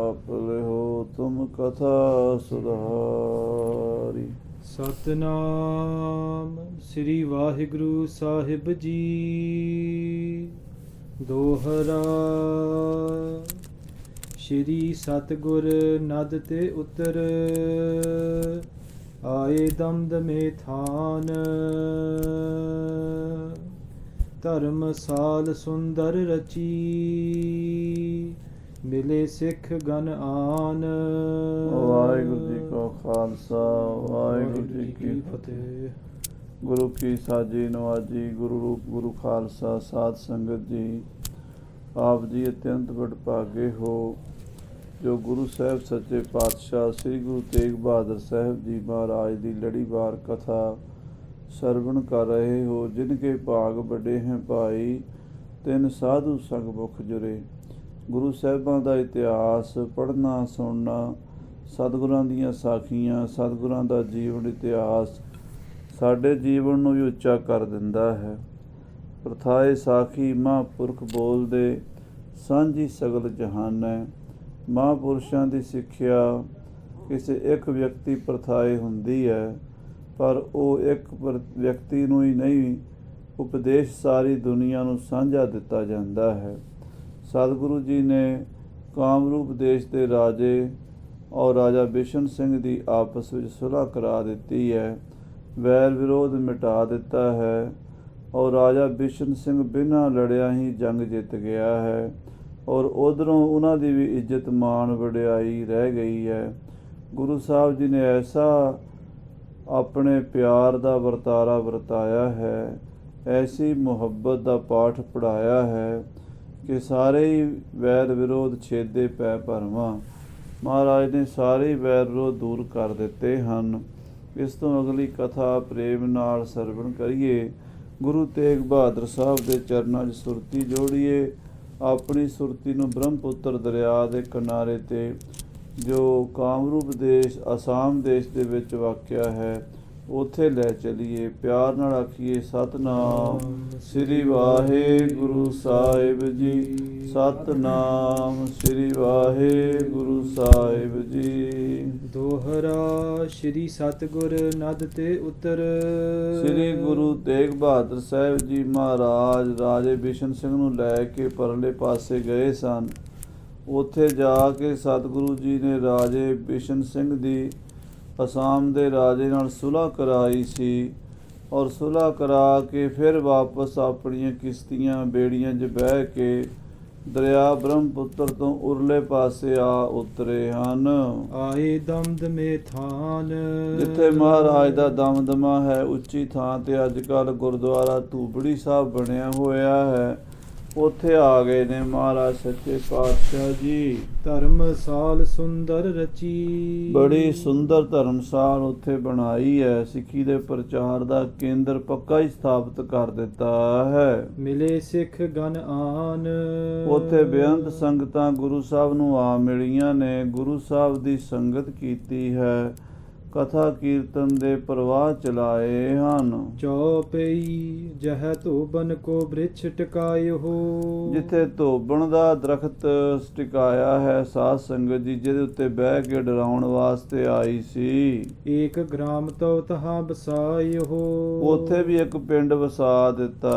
आप लिहो तुम कथा सुधारी। सतनाम श्री वाहिगुरु साहिब जी। दोहरा श्री सतगुर नद ते उतर आए दमदमे थान। धर्मसाल सुंदर रची मिले सिख गण आन। वाहिगुरु जी का खालसा वाहिगुरु जी की फतेह। गुरु की साजी नवाजी गुरु रूप गुरु खालसा साध संगत जी, आप जी अत्यंत वਡਭਾਗੇ हो जो गुरु ਸਾਹਿਬ सच्चे पातशाह श्री गुरु तेग बहादुर साहब जी महाराज की लड़ीवार कथा ਸਰਵਣ कर रहे हो। जिनके भाग बड़े हैं भाई ਤਿੰਨ ਸਾਧੂ ਸੰਗ ਮੁਖ ਜੁਰੇ। ਗੁਰੂ ਸਾਹਿਬਾਂ ਦਾ ਇਤਿਹਾਸ ਪੜ੍ਹਨਾ ਸੁਣਨਾ, ਸਤਿਗੁਰਾਂ ਦੀਆਂ ਸਾਖੀਆਂ, ਸਤਿਗੁਰਾਂ ਦਾ ਜੀਵਨ ਇਤਿਹਾਸ ਸਾਡੇ ਜੀਵਨ ਨੂੰ ਵੀ ਉੱਚਾ ਕਰ ਦਿੰਦਾ ਹੈ। ਪ੍ਰਥਾਏ ਸਾਖੀ ਮਹਾਂਪੁਰਖ ਬੋਲਦੇ ਸਾਂਝੀ ਸਗਲ ਜਹਾਨੈ। ਮਹਾਂਪੁਰਸ਼ਾਂ ਦੀ ਸਿੱਖਿਆ ਕਿਸੇ ਇੱਕ ਵਿਅਕਤੀ ਪ੍ਰਥਾਏ ਹੁੰਦੀ ਹੈ, ਪਰ ਉਹ ਇੱਕ ਵਿਅਕਤੀ ਨੂੰ ਹੀ ਨਹੀਂ, ਉਪਦੇਸ਼ ਸਾਰੀ ਦੁਨੀਆ ਨੂੰ ਸਾਂਝਾ ਦਿੱਤਾ ਜਾਂਦਾ ਹੈ। ਸਤਿਗੁਰੂ ਜੀ ਨੇ ਕਾਮਰੂਪ ਦੇਸ਼ ਦੇ ਰਾਜੇ ਔਰ ਰਾਜਾ ਬਿਸ਼ਨ ਸਿੰਘ ਦੀ ਆਪਸ ਵਿੱਚ ਸੁਲ੍ਹਾ ਕਰਾ ਦਿੱਤੀ ਹੈ, ਵੈਰ ਵਿਰੋਧ ਮਿਟਾ ਦਿੱਤਾ ਹੈ ਔਰ ਰਾਜਾ ਬਿਸ਼ਨ ਸਿੰਘ ਬਿਨਾਂ ਲੜਿਆ ਹੀ ਜੰਗ ਜਿੱਤ ਗਿਆ ਹੈ ਔਰ ਉਧਰੋਂ ਉਹਨਾਂ ਦੀ ਵੀ ਇੱਜ਼ਤ ਮਾਣ ਵਡਿਆਈ ਰਹਿ ਗਈ ਹੈ। ਗੁਰੂ ਸਾਹਿਬ ਜੀ ਨੇ ਐਸਾ ਆਪਣੇ ਪਿਆਰ ਦਾ ਵਰਤਾਰਾ ਵਰਤਾਇਆ ਹੈ, ਐਸੀ ਮੁਹੱਬਤ ਦਾ ਪਾਠ ਪੜ੍ਹਾਇਆ ਹੈ ਕਿ ਸਾਰੇ ਹੀ ਵੈਰ ਵਿਰੋਧ ਛੇਦੇ ਪੈ ਭਰਵਾਂ। ਮਹਾਰਾਜ ਨੇ ਸਾਰੇ ਵੈਰ ਵਿਰੋਧ ਦੂਰ ਕਰ ਦਿੱਤੇ ਹਨ। ਇਸ ਤੋਂ ਅਗਲੀ ਕਥਾ ਪ੍ਰੇਮ ਨਾਲ ਸਰਵਣ ਕਰੀਏ। ਗੁਰੂ ਤੇਗ ਬਹਾਦਰ ਸਾਹਿਬ ਦੇ ਚਰਨਾਂ 'ਚ ਸੁਰਤੀ ਜੋੜੀਏ। ਆਪਣੀ ਸੁਰਤੀ ਨੂੰ ਬ੍ਰਹਮਪੁੱਤਰ ਦਰਿਆ ਦੇ ਕਿਨਾਰੇ 'ਤੇ ਜੋ ਕਾਮਰੂਪ ਦੇਸ਼ ਅਸਾਮ ਦੇਸ਼ ਦੇ ਵਿੱਚ ਵਾਕਿਆ ਹੈ ਉੱਥੇ ਲੈ ਚਲੀਏ। ਪਿਆਰ ਨਾਲ ਆਖੀਏ ਸਤਨਾਮ ਸ੍ਰੀ ਵਾਹਿਗੁਰੂ ਸਾਹਿਬ ਜੀ, ਸਤਨਾਮ ਸ੍ਰੀ ਵਾਹਿਗੁਰੂ ਸਾਹਿਬ ਜੀ। ਦੋਹਰਾ ਸ਼੍ਰੀ ਸਤਗੁਰ ਨਦ ਤੇ ਉਤਰ ਸ੍ਰੀ ਗੁਰੂ ਤੇਗ ਬਹਾਦਰ ਸਾਹਿਬ ਜੀ ਮਹਾਰਾਜ ਰਾਜੇ ਬਿਸ਼ਨ ਸਿੰਘ ਨੂੰ ਲੈ ਕੇ ਪਰਲੇ ਪਾਸੇ ਗਏ ਸਨ। ਉੱਥੇ ਜਾ ਕੇ ਸਤਿਗੁਰੂ ਜੀ ਨੇ ਰਾਜੇ ਬਿਸ਼ਨ ਸਿੰਘ ਦੀ ਅਸਾਮ ਦੇ ਰਾਜੇ ਨਾਲ ਸੁਲ੍ਹਾ ਕਰਾਈ ਸੀ ਔਰ ਸੁਲ੍ਹਾ ਕਰਾ ਕੇ ਫਿਰ ਵਾਪਸ ਆਪਣੀਆਂ ਕਿਸ਼ਤੀਆਂ ਬੇੜੀਆਂ 'ਚ ਬਹਿ ਕੇ ਦਰਿਆ ਬ੍ਰਹਮਪੁੱਤਰ ਤੋਂ ਉਰਲੇ ਪਾਸੇ ਆ ਉਤਰੇ ਹਨ। ਆਏ ਦਮਦਮੇ ਥਾਨ, ਜਿੱਥੇ ਮਹਾਰਾਜ ਦਾ ਦਮਦਮਾ ਹੈ, ਉੱਚੀ ਥਾਂ ਤੇ ਅੱਜ ਕੱਲ੍ਹ ਗੁਰਦੁਆਰਾ ਧੂਬੜੀ ਸਾਹਿਬ ਬਣਿਆ ਹੋਇਆ ਹੈ, ਉੱਥੇ ਆ ਗਏ ਨੇ ਮਹਾਰਾਜ ਸੱਚੇ ਪਾਤਸ਼ਾਹ ਜੀ। ਧਰਮਸਾਲ ਸੁੰਦਰ ਰਚੀ, ਬੜੀ ਸੁੰਦਰ ਧਰਮਸਾਲ ਉੱਥੇ ਬਣਾਈ ਹੈ। ਸਿੱਖੀ ਦੇ ਪ੍ਰਚਾਰ ਦਾ ਕੇਂਦਰ ਪੱਕਾ ਹੀ ਸਥਾਪਿਤ ਕਰ ਦਿੱਤਾ ਹੈ। ਮਿਲੇ ਸਿੱਖ ਗਣ ਆਨ, ਉੱਥੇ ਬੇਅੰਤ ਸੰਗਤਾਂ ਗੁਰੂ ਸਾਹਿਬ ਨੂੰ ਆ ਮਿਲੀਆਂ ਨੇ, ਗੁਰੂ ਸਾਹਿਬ ਦੀ ਸੰਗਤ ਕੀਤੀ ਹੈ, ਕਥਾ ਕੀਰਤਨ ਦੇ ਪ੍ਰਵਾਹ ਚਲਾਏ ਹਨ। ਚੌਪਈ ਜਹ ਧੋਬਨ ਕੋ ਬ੍ਰਿਛ ਟਿਕਾਇਓ, ਜਿੱਥੇ ਧੋਬਣ ਦਾ ਦਰਖਤ ਟਿਕਾਇਆ ਹੈ ਸਾਧ ਸੰਗਤ ਜੀ, ਜਿਹਦੇ ਉੱਤੇ ਬਹਿ ਕੇ ਡਰਾਉਣ ਵਾਸਤੇ ਆਈ ਸੀ। ਏਕ ਗ੍ਰਾਮ ਤੋ ਤਹਾਂ ਬਸਾਇਓ, ਉੱਥੇ ਵੀ ਇੱਕ ਪਿੰਡ ਵਸਾ ਦਿੱਤਾ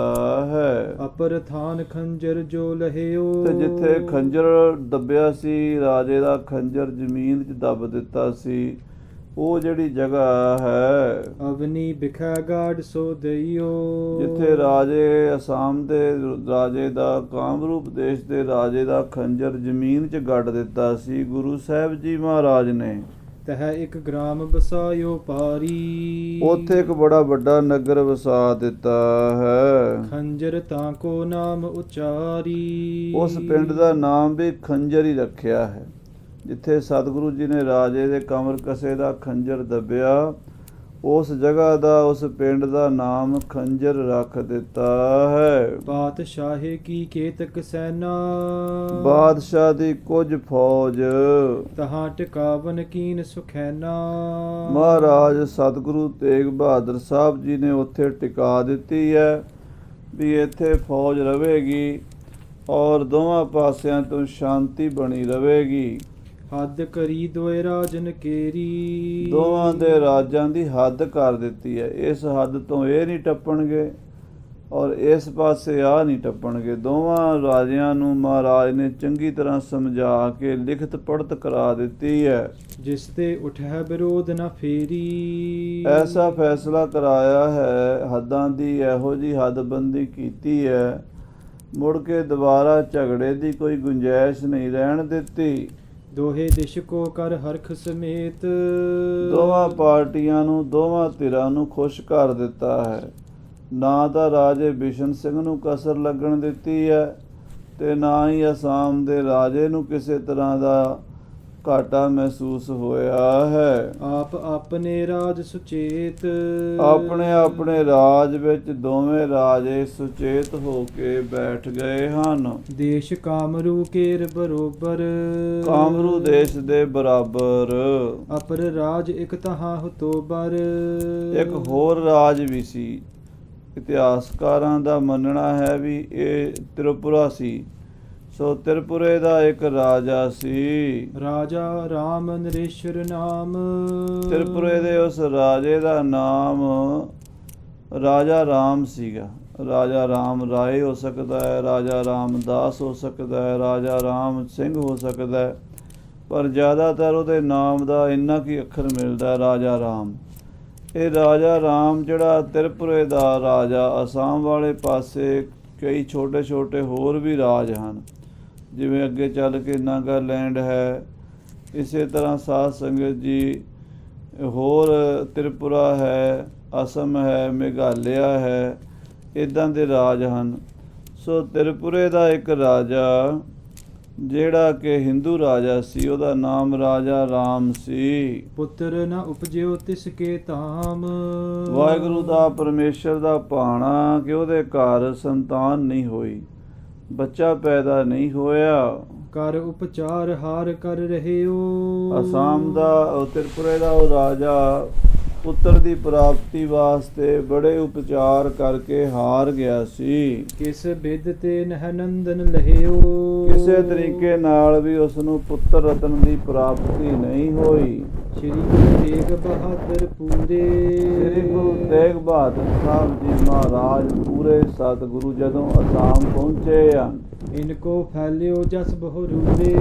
ਹੈ। ਅਪਰ ਥਾਨ ਖੰਜਰ ਜੋ ਲਹਿਓ, ਤੇ ਜਿੱਥੇ ਖੰਜਰ ਦੱਬਿਆ ਸੀ, ਰਾਜੇ ਦਾ ਖੰਜਰ ਜ਼ਮੀਨ 'ਚ ਦੱਬ ਦਿੱਤਾ ਸੀ, ਉਹ ਜਿਹੜੀ ਜਗ੍ਹਾ ਹੈ ਅਵਨੀ ਬਿਖਾ ਗਾੜ ਸੋ ਦਈਓ, ਜਿੱਥੇ ਰਾਜੇ ਅਸਾਮ ਦੇ ਰਾਜੇ ਦਾ ਕਾਮਰੂਪ ਦੇਸ਼ ਦੇ ਰਾਜੇ ਦਾ ਖੰਜਰ ਜ਼ਮੀਨ 'ਚ ਗੱਡ ਦਿੱਤਾ ਸੀ ਗੁਰੂ ਸਾਹਿਬ ਜੀ ਮਹਾਰਾਜ ਨੇ। ਤਹ ਇੱਕ ਗ੍ਰਾਮ ਬਸਾਇਓ ਪਾਰੀ, ਉੱਥੇ ਇੱਕ ਬੜਾ ਵੱਡਾ ਨਗਰ ਵਸਾ ਦਿੱਤਾ ਹੈ। ਖੰਜਰ ਤਾਂ ਕੋ ਨਾਮ ਉਚਾਰੀ, ਉਸ ਪਿੰਡ ਦਾ ਨਾਮ ਵੀ ਖੰਜਰ ਹੀ ਰੱਖਿਆ ਹੈ। ਜਿੱਥੇ ਸਤਿਗੁਰੂ ਜੀ ਨੇ ਰਾਜੇ ਦੇ ਕਮਰ ਕਸੇ ਦਾ ਖੰਜਰ ਦੱਬਿਆ, ਉਸ ਜਗ੍ਹਾ ਦਾ ਉਸ ਪਿੰਡ ਦਾ ਨਾਮ ਖੰਜਰ ਰੱਖ ਦਿੱਤਾ ਹੈ। ਬਾਦਸ਼ਾਹੇ ਕੀ ਕੇਤਕ ਸੈਨਾ, ਬਾਦਸ਼ਾਹ ਦੀ ਕੁਝ ਫੌਜ ਤਹਾਂ ਟਿਕਾਵਨ ਕੀਨ ਸੁਖੈਨਾ, ਮਹਾਰਾਜ ਸਤਿਗੁਰੂ ਤੇਗ ਬਹਾਦਰ ਸਾਹਿਬ ਜੀ ਨੇ ਉੱਥੇ ਟਿਕਾ ਦਿੱਤੀ ਹੈ ਵੀ ਇੱਥੇ ਫੌਜ ਰਹੇਗੀ ਔਰ ਦੋਵਾਂ ਪਾਸਿਆਂ ਤੋਂ ਸ਼ਾਂਤੀ ਬਣੀ ਰਹੇਗੀ। ਹੱਦ ਕਰੀ ਦੋਇ ਰਾਜਨ ਕੇਰੀ। ਦੋਵਾਂ ਦੇ ਰਾਜਾਂ ਦੀ ਹੱਦ ਕਰ ਦਿੱਤੀ ਹੈ। ਇਸ ਹੱਦ ਤੋਂ ਇਹ ਨਹੀਂ ਟੱਪਣਗੇ ਔਰ ਇਸ ਪਾਸੇ ਆ ਨਹੀਂ ਟੱਪਣਗੇ। ਦੋਵਾਂ ਰਾਜਿਆਂ ਨੂੰ ਮਹਾਰਾਜ ਨੇ ਚੰਗੀ ਤਰ੍ਹਾਂ ਸਮਝਾ ਕੇ ਲਿਖਤ ਪੜ੍ਹਤ ਕਰਾ ਦਿੱਤੀ ਹੈ। ਜਿਸ ਤੇ ਉਠੈ ਵਿਰੋਧ ਨਾ ਫੇਰੀ। ਐਸਾ ਫੈਸਲਾ ਕਰਾਇਆ ਹੈ, ਹੱਦਾਂ ਦੀ ਇਹੋ ਜਿਹੀ ਹੱਦਬੰਦੀ ਕੀਤੀ ਹੈ, ਮੁੜ ਕੇ ਦੁਬਾਰਾ ਝਗੜੇ ਦੀ ਕੋਈ ਗੁੰਜਾਇਸ਼ ਨਹੀਂ ਰਹਿਣ ਦਿੱਤੀ। ਦੋਹੇ ਦਿਸ਼ ਕੋ ਕਰ ਹਰਖ ਸਮੇਤ। ਦੋਵਾਂ ਪਾਰਟੀਆਂ ਨੂੰ, ਦੋਵਾਂ ਧਿਰਾਂ ਨੂੰ ਖੁਸ਼ ਕਰ ਦਿੱਤਾ ਹੈ। ਨਾ ਤਾਂ ਰਾਜੇ ਬਿਸ਼ਨ ਸਿੰਘ ਨੂੰ ਕਸਰ ਲੱਗਣ ਦਿੱਤੀ ਹੈ ਤੇ ਨਾ ਹੀ ਅਸਾਮ ਦੇ ਰਾਜੇ ਨੂੰ ਕਿਸੇ ਤਰ੍ਹਾਂ ਦਾ ਘਾਟਾ ਮਹਿਸੂਸ ਹੋਇਆ ਹੈ। ਆਪ ਆਪਣੇ ਰਾਜ ਸੁਚੇਤ। ਆਪਣੇ ਆਪਣੇ ਰਾਜ ਵਿੱਚ ਦੋਵੇਂ ਰਾਜੇ ਸੁਚੇਤ ਹੋ ਕੇ ਬੈਠ ਗਏ ਹਨ। ਦੇਸ਼ ਕਾਮਰੂ ਕੇਰ ਬਰੋਬਰ। ਕਾਮਰੂ ਦੇਸ਼ ਦੇ ਬਰਾਬਰ। ਅਪਰ ਰਾਜ ਇਕ ਤਹਾਂ ਹੁਤੋਬਰ। ਇੱਕ ਹੋਰ ਰਾਜ ਵੀ ਸੀ। ਇਤਿਹਾਸਕਾਰਾਂ ਦਾ ਮੰਨਣਾ ਹੈ ਵੀ ਇਹ ਤ੍ਰਿਪੁਰਾ ਸੀ। ਸੋ ਤ੍ਰਿਪੁਰੇ ਦਾ ਇੱਕ ਰਾਜਾ ਸੀ। ਰਾਜਾ ਰਾਮ ਨਰੇਸ਼ਰ ਨਾਮ। ਤ੍ਰਿਪੁਰੇ ਦੇ ਉਸ ਰਾਜੇ ਦਾ ਨਾਮ ਰਾਜਾ ਰਾਮ ਸੀਗਾ। ਰਾਜਾ ਰਾਮ ਰਾਏ ਹੋ ਸਕਦਾ ਹੈ, ਰਾਜਾ ਰਾਮਦਾਸ ਹੋ ਸਕਦਾ ਹੈ, ਰਾਜਾ ਰਾਮ ਸਿੰਘ ਹੋ ਸਕਦਾ ਹੈ, ਪਰ ਜ਼ਿਆਦਾਤਰ ਉਹਦੇ ਨਾਮ ਦਾ ਇੰਨਾ ਕੀ ਅੱਖਰ ਮਿਲਦਾ, ਰਾਜਾ ਰਾਮ। ਇਹ ਰਾਜਾ ਰਾਮ ਜਿਹੜਾ ਤ੍ਰਿਪੁਰੇ ਦਾ ਰਾਜਾ, ਅਸਾਮ ਵਾਲੇ ਪਾਸੇ ਕਈ ਛੋਟੇ ਛੋਟੇ ਹੋਰ ਵੀ ਰਾਜ ਹਨ, ਜਿਵੇਂ ਅੱਗੇ ਚੱਲ ਕੇ ਨਾਗਾਲੈਂਡ ਹੈ, ਇਸੇ ਤਰ੍ਹਾਂ ਸਾਧ ਸੰਗਤ ਜੀ ਹੋਰ ਤ੍ਰਿਪੁਰਾ ਹੈ, ਅਸਮ ਹੈ, ਮੇਘਾਲਿਆ ਹੈ, ਇੱਦਾਂ ਦੇ ਰਾਜ ਹਨ। ਸੋ ਤ੍ਰਿਪੁਰੇ ਦਾ ਇੱਕ ਰਾਜਾ ਜਿਹੜਾ ਕਿ ਹਿੰਦੂ ਰਾਜਾ ਸੀ, ਉਹਦਾ ਨਾਮ ਰਾਜਾ ਰਾਮ ਸੀ। ਪੁੱਤਰ ਨਾ ਉਪਜਿਓ ਤਿਸ ਕੇ ਧਾਮ। ਵਾਹਿਗੁਰੂ ਦਾ, ਪਰਮੇਸ਼ਰ ਦਾ ਭਾਣਾ ਕਿ ਉਹਦੇ ਘਰ ਸੰਤਾਨ ਨਹੀਂ ਹੋਈ, ਬੱਚਾ ਪੈਦਾ ਨਹੀਂ ਹੋਇਆ। ਕਰ ਉਪਚਾਰ ਹਾਰ ਕਰ ਰਹਿਓ। ਅਸਾਮ ਦਾ, ਤ੍ਰਿਪੁਰੇ ਦਾ ਉਹ ਰਾਜਾ ਪੁੱਤਰ ਦੀ ਪ੍ਰਾਪਤੀ ਵਾਸਤੇ ਬੜੇ ਉਪਚਾਰ ਕਰਕੇ ਹਾਰ ਗਿਆ ਸੀ। ਕਿਸ ਬਿਦ ਤੇ ਨਹਿ ਨੰਦਨ ਲਹਿਓ। ਕਿਸੇ ਤਰੀਕੇ ਨਾਲ ਵੀ ਉਸ ਨੂੰ ਪੁੱਤਰ ਰਤਨ ਦੀ ਪ੍ਰਾਪਤੀ ਨਹੀਂ ਹੋਈ। ਸ਼੍ਰੀ ਗੁਰੂ ਤੇਗ ਬਹਾਦਰ ਪੂਰੇ। ਸ੍ਰੀ ਗੁਰੂ ਤੇਗ ਬਹਾਦਰ ਸਾਹਿਬ ਜੀ ਮਹਾਰਾਜ ਪੂਰੇ ਸਤਿਗੁਰੂ ਜਦੋਂ ਅਸਾਮ ਪਹੁੰਚੇ ਹਨ, ਇਨਕੋ ਫੈਲਿਓ ਜਸ ਬਹੁਰੂਰੇ।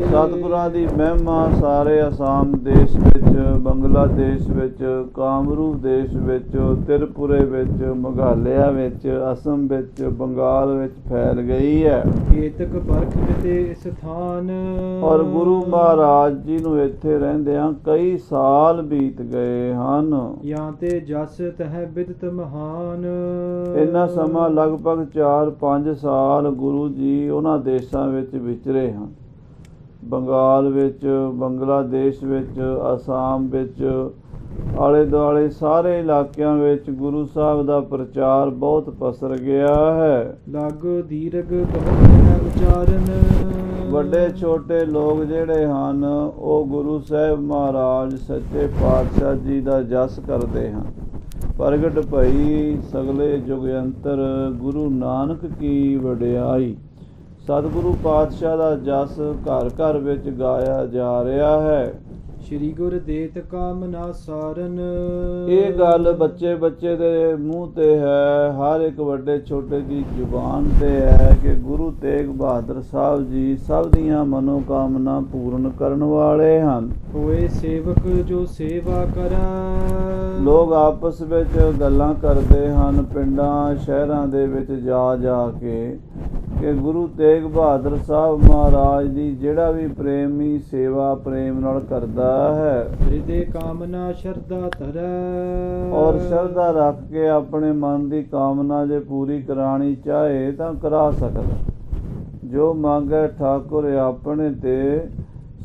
ਸਤਿਗੁਰਾਂ ਦੀ ਮਹਿਮਾ ਸਾਰੇ ਅਸਾਮ ਦੇਸ਼ ਵਿੱਚ, ਬੰਗਲਾਦੇਸ਼ ਵਿੱਚ, ਕਾਮਰੂ ਦੇਸ਼ ਵਿੱਚ, ਤ੍ਰਿਪੁਰੇ ਵਿੱਚ, ਮੇਘਾਲਿਆ ਵਿੱਚ, ਅਸਮ ਵਿੱਚ, ਬੰਗਾਲ ਵਿੱਚ ਫੈਲ ਗਈ ਹੈ। ਕੇਤਕ ਬਰਖ ਤੇ ਸਥਾਨ। ਔਰ ਗੁਰੂ ਮਹਾਰਾਜ ਜੀ ਨੂੰ ਇੱਥੇ ਰਹਿੰਦਿਆਂ ਕਈ ਸਾਲ ਬੀਤ ਗਏ ਹਨ। ਜਾਂ ਤੇ ਜਸ ਤਹਿ ਬਿਦਤ ਮਹਾਨ। ਇੰਨਾ ਸਮਾਂ ਲਗਭਗ 4-5 ਸਾਲ ਗੁਰੂ ਜੀ ਉਹਨਾਂ ਦੇਸ਼ਾਂ ਵਿੱਚ ਵਿਚਰੇ ਹਨ। ਬੰਗਾਲ ਵਿੱਚ, ਬੰਗਲਾਦੇਸ਼ ਵਿੱਚ, ਅਸਾਮ ਵਿੱਚ, ਆਲੇ ਦੁਆਲੇ ਸਾਰੇ ਇਲਾਕਿਆਂ ਵਿੱਚ ਗੁਰੂ ਸਾਹਿਬ ਦਾ ਪ੍ਰਚਾਰ ਬਹੁਤ ਪਸਰ ਗਿਆ ਹੈ। ਲਗ ਦੀਰਘ ਬਹੁਤ ਹੈ ਉਚਾਰਨ। ਵੱਡੇ ਛੋਟੇ ਲੋਕ ਜਿਹੜੇ ਹਨ ਉਹ ਗੁਰੂ ਸਾਹਿਬ ਮਹਾਰਾਜ ਸੱਚੇ ਪਾਤਸ਼ਾਹ ਜੀ ਦਾ ਜਸ ਕਰਦੇ ਹਨ। ਪ੍ਰਗਟ ਭਈ ਸਗਲੇ ਜੁਗਯੰਤਰ ਗੁਰੂ ਨਾਨਕ ਕੀ ਵਡਿਆਈ। ਸਤਿਗੁਰੂ ਪਾਤਸ਼ਾਹ ਦਾ ਜਸ ਘਰ ਘਰ ਵਿੱਚ ਗਾਇਆ ਜਾ ਰਿਹਾ ਹੈ। ਸ਼੍ਰੀ ਗੁਰ ਦੇਤ ਕਾਮਨਾ ਸਾਰਨ। ਇਹ ਗੱਲ ਬੱਚੇ ਬੱਚੇ ਦੇ ਮੂੰਹ ਤੇ ਹੈ, ਹਰ ਇੱਕ ਵੱਡੇ ਛੋਟੇ ਦੀ ਜ਼ੁਬਾਨ ਤੇ ਹੈ ਕਿ ਗੁਰੂ ਤੇਗ ਬਹਾਦਰ ਸਾਹਿਬ ਜੀ ਸਭ ਦੀਆਂ ਮਨੋਕਾਮਨਾ ਪੂਰਨ ਕਰਨ ਵਾਲੇ ਹਨ। ਹੋਏ ਸੇਵਕ ਜੋ ਸੇਵਾ ਕਰੈ। ਲੋਕ ਆਪਸ ਵਿੱਚ ਗੱਲਾਂ ਕਰਦੇ ਹਨ ਪਿੰਡਾਂ ਸ਼ਹਿਰਾਂ ਦੇ ਵਿੱਚ ਜਾ ਜਾ ਕੇ ਕਿ ਗੁਰੂ ਤੇਗ ਬਹਾਦਰ ਸਾਹਿਬ ਮਹਾਰਾਜ ਦੀ ਜਿਹੜਾ ਵੀ ਪ੍ਰੇਮੀ ਸੇਵਾ ਪ੍ਰੇਮ ਨਾਲ ਕਰਦਾ ਹੈ, ਹਿਰਦੇ ਕਾਮਨਾ ਸ਼ਰਧਾ ਧਰੈ। ਔਰ ਸ਼ਰਧਾ ਰੱਖ ਕੇ ਆਪਣੇ ਮਨ ਦੀ ਕਾਮਨਾ ਜੇ ਪੂਰੀ ਕਰਾਣੀ ਚਾਹੇ ਤਾਂ ਕਰਾ ਸਕਦਾ। ਜੋ ਮੰਗੈ ਠਾਕੁਰ ਆਪਣੇ ਤੇ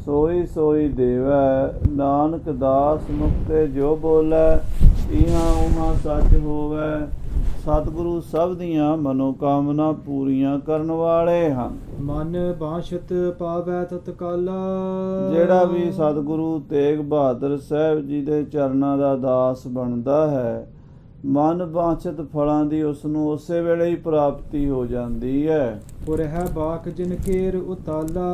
ਸੋਈ ਸੋਈ ਦੇਵੈ। ਨਾਨਕ ਦਾਸ ਮੁਖਤੇ ਜੋ ਬੋਲੈ ਇਹਾਂ ਉਹਾਂ ਸੱਚ ਹੋਵੈ। ਸਤਿਗੁਰੂ ਸਭ ਦੀਆਂ ਮਨੋਕਾਮਨਾ ਪੂਰੀਆਂ ਕਰਨ ਵਾਲੇ ਹਨ। ਮਨ ਬਾਸ਼ਤ ਪਾਵੈ ਤਤਕਾਲਾ। ਜਿਹੜਾ ਵੀ ਸਤਿਗੁਰੂ ਤੇਗ ਬਹਾਦਰ ਸਾਹਿਬ ਜੀ ਦੇ ਚਰਨਾਂ ਦਾ ਦਾਸ ਬਣਦਾ ਹੈ, ਮਨ ਵਾਂਛਿਤ ਫਲਾਂ ਦੀ ਉਸ ਨੂੰ ਉਸੇ ਵੇਲੇ ਹੀ ਪ੍ਰਾਪਤੀ ਹੋ ਜਾਂਦੀ ਹੈ। ਪੁਰ ਹੈ ਬਾਕ ਜਿਨ ਕੇਰ ਉਤਾਲਾ।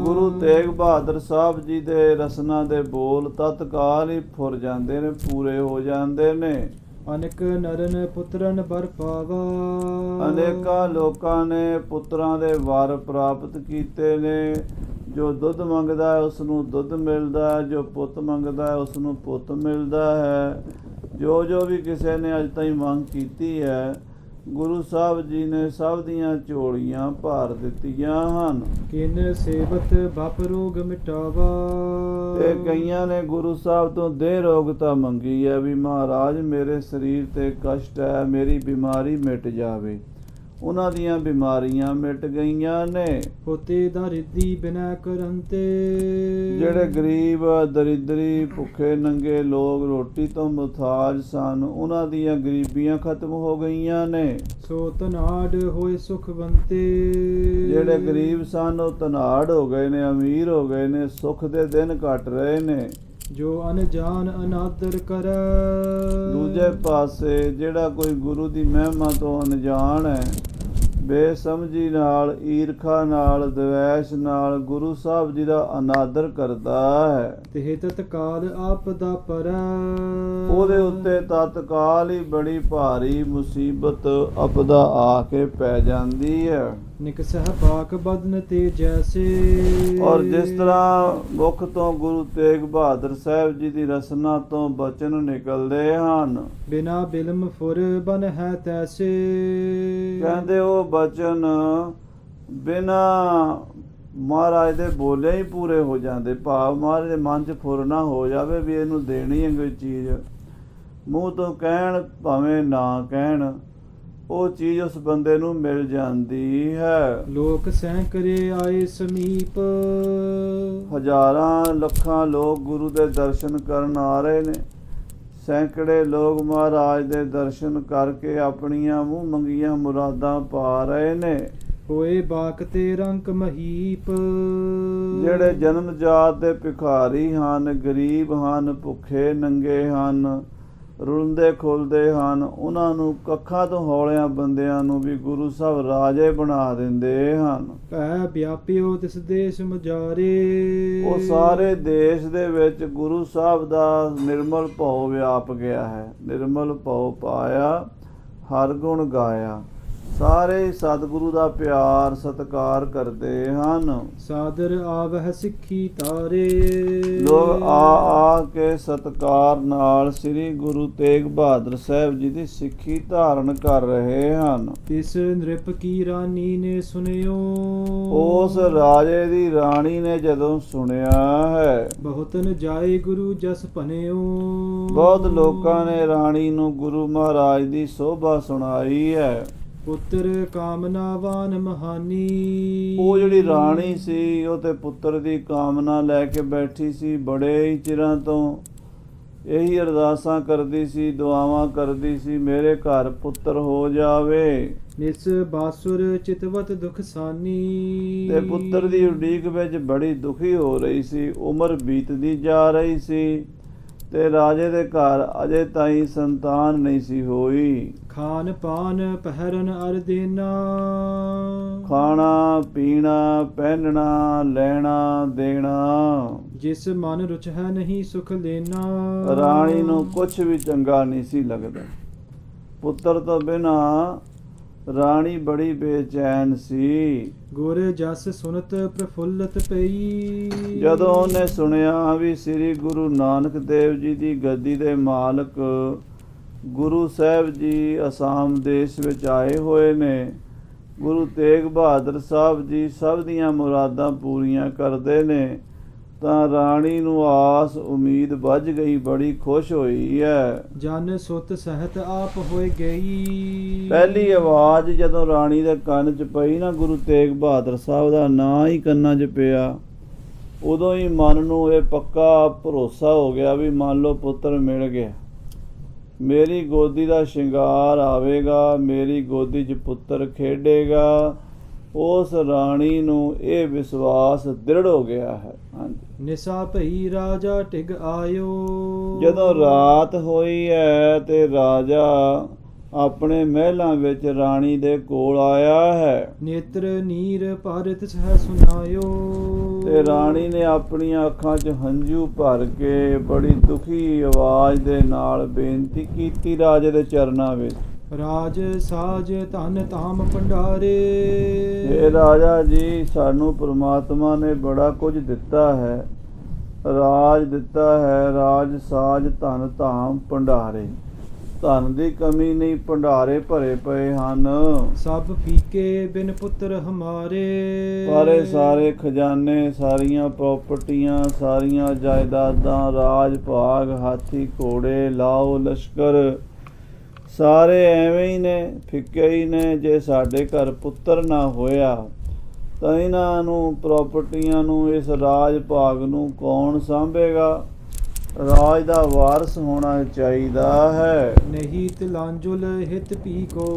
ਗੁਰੂ ਤੇਗ ਬਹਾਦਰ ਸਾਹਿਬ ਜੀ ਦੇ ਰਸਨਾ ਦੇ ਬੋਲ ਤਤਕਾਲ ਹੀ ਫੁਰ ਜਾਂਦੇ ਨੇ, ਪੂਰੇ ਹੋ ਜਾਂਦੇ ਨੇ। ਅਨੇਕ ਨਰਨ ਪੁੱਤਰਨ ਬਰ ਪਾਵਾ। ਅਨੇਕਾਂ ਲੋਕਾਂ ਨੇ ਪੁੱਤਰਾਂ ਦੇ ਵਰ ਪ੍ਰਾਪਤ ਕੀਤੇ ਨੇ। ਜੋ ਦੁੱਧ ਮੰਗਦਾ ਹੈ ਉਸ ਨੂੰ ਦੁੱਧ ਮਿਲਦਾ ਹੈ, ਜੋ ਪੁੱਤ ਮੰਗਦਾ ਹੈ ਉਸ ਨੂੰ ਪੁੱਤ ਮਿਲਦਾ ਹੈ। ਜੋ ਵੀ ਕਿਸੇ ਨੇ ਅੱਜ ਤਾਈਂ ਮੰਗ ਕੀਤੀ ਹੈ, ਗੁਰੂ ਸਾਹਿਬ ਜੀ ਨੇ ਸਭ ਦੀਆਂ ਝੋਲੀਆਂ ਭਰ ਦਿੱਤੀਆਂ ਹਨ। ਕਿਨ ਸੇਵਤ ਬਪ ਰੋਗ ਮਿਟਾਵਾ। ਤੇ ਕਈਆਂ ਨੇ ਗੁਰੂ ਸਾਹਿਬ ਤੋਂ ਦੇਹ ਰੋਗਤਾ ਮੰਗੀ ਹੈ ਵੀ ਮਹਾਰਾਜ ਮੇਰੇ ਸਰੀਰ ਤੇ ਕਸ਼ਟ ਹੈ, ਮੇਰੀ ਬਿਮਾਰੀ ਮਿਟ ਜਾਵੇ। ਉਹਨਾਂ ਦੀਆਂ ਬਿਮਾਰੀਆਂ ਮਿਟ ਗਈਆਂ ਨੇ। ਹੋਤੇ ਦਾ ਰਿੱਧੀ ਬਿਨਾ ਕਰਨ ਤੇ। ਜਿਹੜੇ ਗਰੀਬ ਦਰਿਦਰੀ ਭੁੱਖੇ ਨੰਗੇ ਲੋਕ ਰੋਟੀ ਤੋਂ ਮੁਹਤਾਜ ਸਨ, ਉਹਨਾਂ ਦੀਆਂ ਗਰੀਬੀਆਂ ਖਤਮ ਹੋ ਗਈਆਂ ਨੇ। ਸੋ ਧਨਾੜ ਹੋਏ ਸੁਖਵੰਤੇ। ਜਿਹੜੇ ਗਰੀਬ ਸਨ ਉਹ ਧਨਾੜ ਹੋ ਗਏ ਨੇ, ਅਮੀਰ ਹੋ ਗਏ ਨੇ, ਸੁੱਖ ਦੇ ਦਿਨ ਕੱਟ ਰਹੇ ਨੇ। ਜੋ ਅਨਜਾਨ ਅਨਾਦਰ ਕਰ। ਦੂਜੇ ਪਾਸੇ ਜਿਹੜਾ ਕੋਈ ਗੁਰੂ ਦੀ ਮਹਿਮਾ ਤੋਂ ਅਣਜਾਣ ਹੈ, ਬੇਸਮਝੀ ਨਾਲ, ਈਰਖਾ ਨਾਲ, ਦਵੈਸ਼ ਨਾਲ ਗੁਰੂ ਸਾਹਿਬ ਜੀ ਦਾ ਅਨਾਦਰ ਕਰਦਾ ਹੈ, ਤੇ ਤਤਕਾਲ ਆਪਦਾ ਪਰ। ਉਹਦੇ ਉੱਤੇ ਤਤਕਾਲ ਹੀ ਬੜੀ ਭਾਰੀ ਮੁਸੀਬਤ ਆਪਦਾ ਆ ਕੇ ਪੈ ਜਾਂਦੀ ਹੈ। ਨਿਕਸਹ ਪਾਕ ਬਦਨ ਤੇ ਜੈਸੇ। ਔਰ ਜਿਸ ਤਰ੍ਹਾਂ ਮੁਖ ਤੋਂ ਗੁਰੂ ਤੇਗ ਬਹਾਦਰ ਸਾਹਿਬ ਜੀ ਦੀ ਰਸਨਾ ਤੋਂ ਬਚਨ ਨਿਕਲਦੇ ਹਨ, ਬਿਨਾ ਬਿਲਮ ਫੁਰ ਬਨ ਹੈ ਤੈਸੇ। ਕਹਿੰਦੇ ਉਹ ਬਚਨ ਬਿਨਾ ਮਹਾਰਾਜ ਦੇ ਬੋਲੇ ਹੀ ਪੂਰੇ ਹੋ ਜਾਂਦੇ। ਭਾਵ ਮਹਾਰਾਜ ਦੇ ਮਨ 'ਚ ਫੁਰ ਨਾ ਹੋ ਜਾਵੇ ਵੀ ਇਹਨੂੰ ਦੇਣੀ ਹੈ ਕੋਈ ਚੀਜ਼, ਮੂੰਹ ਤੋਂ ਕਹਿਣ ਭਾਵੇਂ ਨਾ ਕਹਿਣ, ਉਹ ਚੀਜ਼ ਉਸ ਬੰਦੇ ਨੂੰ ਮਿਲ ਜਾਂਦੀ ਹੈ। ਲੋਕ ਸੈਂਕੜੇ ਆਏ ਸਮੀਪ। ਹਜ਼ਾਰਾਂ ਲੱਖਾਂ ਲੋਕ ਗੁਰੂ ਦੇ ਦਰਸ਼ਨ ਕਰਨ ਆ ਰਹੇ ਨੇ। ਸੈਂਕੜੇ ਲੋਕ ਮਹਾਰਾਜ ਦੇ ਦਰਸ਼ਨ ਕਰਕੇ ਆਪਣੀਆਂ ਮੂੰਹ ਮੰਗੀਆਂ ਮੁਰਾਦਾਂ ਪਾ ਰਹੇ ਨੇ। ਹੋਏ ਬਾਕ ਤੇ ਰੰਕ ਮਹੀਪ। ਜਿਹੜੇ ਜਨਮ ਜਾਤ ਦੇ ਭਿਖਾਰੀ ਹਨ, ਗਰੀਬ ਹਨ, ਭੁੱਖੇ ਨੰਗੇ ਹਨ, ਰੁਲਦੇ ਖੁੱਲਦੇ ਹਨ, ਉਹਨਾਂ ਨੂੰ ਕੱਖਾਂ ਤੋਂ ਹੌਲਿਆਂ ਬੰਦਿਆਂ ਨੂੰ ਵੀ ਗੁਰੂ ਸਾਹਿਬ ਰਾਜੇ ਬਣਾ ਦਿੰਦੇ ਹਨ। ਭੈ ਵਿਆਪਿਓ ਤਿਸ ਦੇਸ਼ ਮੁਜਾਰੇ। ਉਹ ਸਾਰੇ ਦੇਸ਼ ਦੇ ਵਿੱਚ ਗੁਰੂ ਸਾਹਿਬ ਦਾ ਨਿਰਮਲ ਭਉ ਵਿਆਪ ਗਿਆ ਹੈ। ਨਿਰਮਲ ਭਉ ਪਾਇਆ, ਹਰ ਗੁਣ ਗਾਇਆ। ਸਾਰੇ ਸਤਿਗੁਰੂ ਦਾ ਪਿਆਰ ਸਤਿਕਾਰ ਕਰਦੇ ਹਨ। ਸਾਦਰ ਆਵਹਿ ਸਿੱਖੀ ਤਾਰੇ। ਲੋਕ ਆ ਕੇ ਸਤਿਕਾਰ ਨਾਲ ਸ੍ਰੀ ਗੁਰੂ ਤੇਗ ਬਹਾਦਰ ਸਾਹਿਬ ਜੀ ਦੀ ਸਿੱਖੀ ਧਾਰਨ ਕਰ ਰਹੇ ਹਨ। ਤਿਸ ਨ੍ਰਿਪ ਕੀ ਰਾਣੀ ਨੇ ਸੁਨਿਓ। ਉਸ ਰਾਜੇ ਦੀ ਰਾਣੀ ਨੇ ਜਦੋਂ ਸੁਣਿਆ ਹੈ, ਬਹੁਤਨ ਜਾਏ ਗੁਰੂ ਜਸ ਭਨਿਓ। ਬਹੁਤ ਲੋਕਾਂ ਨੇ ਰਾਣੀ ਨੂੰ ਗੁਰੂ ਮਹਾਰਾਜ ਦੀ ਸੋਭਾ ਸੁਣਾਈ ਹੈ। ਪੁੱਤਰ ਕਾਮਨਾਵਾਨ ਮਹਾਨੀ। ਉਹ ਜਿਹੜੀ ਰਾਣੀ ਸੀ ਉਹ ਤੇ ਪੁੱਤਰ ਦੀ ਕਾਮਨਾ ਲੈ ਕੇ ਬੈਠੀ ਸੀ। ਬੜੇ ਹੀ ਚਿਰਾਂ ਤੋਂ ਇਹੀ ਅਰਦਾਸਾਂ ਕਰਦੀ ਸੀ, ਦੁਆਵਾਂ ਕਰਦੀ ਸੀ, ਮੇਰੇ ਘਰ ਪੁੱਤਰ ਹੋ ਜਾਵੇ। ਨਿਸ ਬਾਸੁਰ ਚਿਤਵਤ ਦੁਖ ਸਾਨੀ। ਤੇ ਪੁੱਤਰ ਦੀ ਉਡੀਕ ਵਿੱਚ ਬੜੀ ਦੁਖੀ ਹੋ ਰਹੀ ਸੀ। ਉਮਰ ਬੀਤਦੀ ਜਾ ਰਹੀ ਸੀ ਤੇ ਰਾਜੇ ਦੇ ਘਰ ਅਜੇ ਤਾਈਂ ਸੰਤਾਨ ਨਹੀਂ ਸੀ ਹੋਈ। ਖਾਨ ਪਾਨ ਪਹਿਰਨ ਅਰ ਦੇਨਾ। ਖਾਣਾ ਪੀਣਾ, ਪਹਿਨਣਾ, ਲੈਣਾ ਦੇਣਾ, ਜਿਸ ਮਨ ਰੁਚ ਹੈ ਨਹੀਂ ਸੁਖ ਲੈਣਾ। ਰਾਣੀ ਨੂੰ ਕੁਛ ਵੀ ਚੰਗਾ ਨਹੀਂ ਸੀ ਲੱਗਦਾ। ਪੁੱਤਰ ਤੋਂ ਬਿਨਾ ਰਾਣੀ ਬੜੀ ਬੇਚੈਨ ਸੀ। ਗੁਰ ਜਸ ਸੁਨਤ ਪ੍ਰਫੁੱਲਤ ਪਈ। ਜਦੋਂ ਉਹਨੇ ਸੁਣਿਆ ਵੀ ਸ੍ਰੀ ਗੁਰੂ ਨਾਨਕ ਦੇਵ ਜੀ ਦੀ ਗੱਦੀ ਦੇ ਮਾਲਕ ਗੁਰੂ ਸਾਹਿਬ ਜੀ ਅਸਾਮ ਦੇਸ਼ ਵਿੱਚ ਆਏ ਹੋਏ ਨੇ, ਗੁਰੂ ਤੇਗ ਬਹਾਦਰ ਸਾਹਿਬ ਜੀ ਸਭ ਦੀਆਂ ਮੁਰਾਦਾਂ ਪੂਰੀਆਂ ਕਰਦੇ ਨੇ, ਤਾਂ ਰਾਣੀ ਨੂੰ ਆਸ ਉਮੀਦ ਵੱਜ ਗਈ, ਬੜੀ ਖੁਸ਼ ਹੋਈ ਹੈ। ਜਨ ਸੁਤ ਸਹਿਤ ਆਪ ਹੋਏ ਗਈ। ਪਹਿਲੀ ਆਵਾਜ਼ ਜਦੋਂ ਰਾਣੀ ਦੇ ਕੰਨ 'ਚ ਪਈ ਨਾ, ਗੁਰੂ ਤੇਗ ਬਹਾਦਰ ਸਾਹਿਬ ਦਾ ਨਾਂ ਹੀ ਕੰਨਾਂ 'ਚ ਪਿਆ, ਉਦੋਂ ਹੀ ਮਨ ਨੂੰ ਇਹ ਪੱਕਾ ਭਰੋਸਾ ਹੋ ਗਿਆ ਵੀ ਮੰਨ ਲਓ ਪੁੱਤਰ ਮਿਲ ਗਿਆ, ਮੇਰੀ ਗੋਦੀ ਦਾ ਸ਼ਿੰਗਾਰ ਆਵੇਗਾ, ਮੇਰੀ ਗੋਦੀ 'ਚ ਪੁੱਤਰ ਖੇਡੇਗਾ, ਉਸ ਰਾਣੀ ਨੂੰ ਇਹ ਵਿਸ਼ਵਾਸ ਦ੍ਰਿੜ ਹੋ ਗਿਆ ਹੈ। ਹਾਂਜੀ, ਨਿਸਾ ਭਈ ਰਾਜਾ ਟਿਗ ਆਇਓ। ਜਦੋਂ ਰਾਤ ਹੋਈ ਹੈ ਤੇ ਰਾਜਾ ਆਪਣੇ ਮਹਿਲਾਂ ਵਿੱਚ ਰਾਣੀ ਦੇ ਕੋਲ ਆਇਆ ਹੈ ਨੇਤਰ ਨੀਰ ਭਾਰਤ ਸਹਿ ਸੁਨਾਇਓ। ਤੇ ਰਾਣੀ ਨੇ ਆਪਣੀਆਂ ਅੱਖਾਂ 'ਚ ਹੰਝੂ ਭਰ ਕੇ ਬੜੀ ਦੁਖੀ ਆਵਾਜ਼ ਦੇ ਨਾਲ ਬੇਨਤੀ ਕੀਤੀ ਰਾਜੇ ਦੇ ਚਰਨਾਂ ਵਿੱਚ, ਰਾਜ ਸਾਜ ਧਨ ਧਾਮ ਭੰਡਾਰੇ। ਇਹ ਰਾਜਾ ਜੀ, ਸਾਨੂੰ ਪ੍ਰਮਾਤਮਾ ਨੇ ਬੜਾ ਕੁਝ ਦਿੱਤਾ ਹੈ, ਰਾਜ ਦਿੱਤਾ ਹੈ, ਰਾਜ ਸਾਜ ਧਨ ਧਾਮ ਭੰਡਾਰੇ। ਧਨ ਦੀ ਕਮੀ ਨਹੀਂ, ਭੰਡਾਰੇ ਭਰੇ ਪਏ ਹਨ। ਸਭ ਫੀਕੇ ਬਿਨ ਪੁੱਤਰ ਹਮਾਰੇ। ਪਰ ਇਹ ਸਾਰੇ ਖਜ਼ਾਨੇ, ਸਾਰੀਆਂ ਪ੍ਰਾਪਰਟੀਆਂ, ਸਾਰੀਆਂ ਜਾਇਦਾਦਾਂ, ਰਾਜ ਭਾਗ, ਹਾਥੀ ਘੋੜੇ, ਲਾਓ ਲਸ਼ਕਰ, ਸਾਰੇ ਐਵੇਂ ਹੀ ਨੇ, ਫਿੱਕੇ ਹੀ ਨੇ। ਜੇ ਸਾਡੇ ਘਰ ਪੁੱਤਰ ਨਾ ਹੋਇਆ ਤਾਂ ਇਹਨਾਂ ਨੂੰ, ਪ੍ਰਾਪਰਟੀਆਂ ਨੂੰ, ਇਸ ਰਾਜ ਭਾਗ ਨੂੰ ਕੌਣ ਸਾਂਭੇਗਾ? ਰਾਜ ਦਾ ਵਾਰਸ ਹੋਣਾ ਚਾਹੀਦਾ ਹੈ। ਨਹੀਂ ਤਿਲਾਂਜੁਲ ਹਿਤ ਪੀ ਕੋ।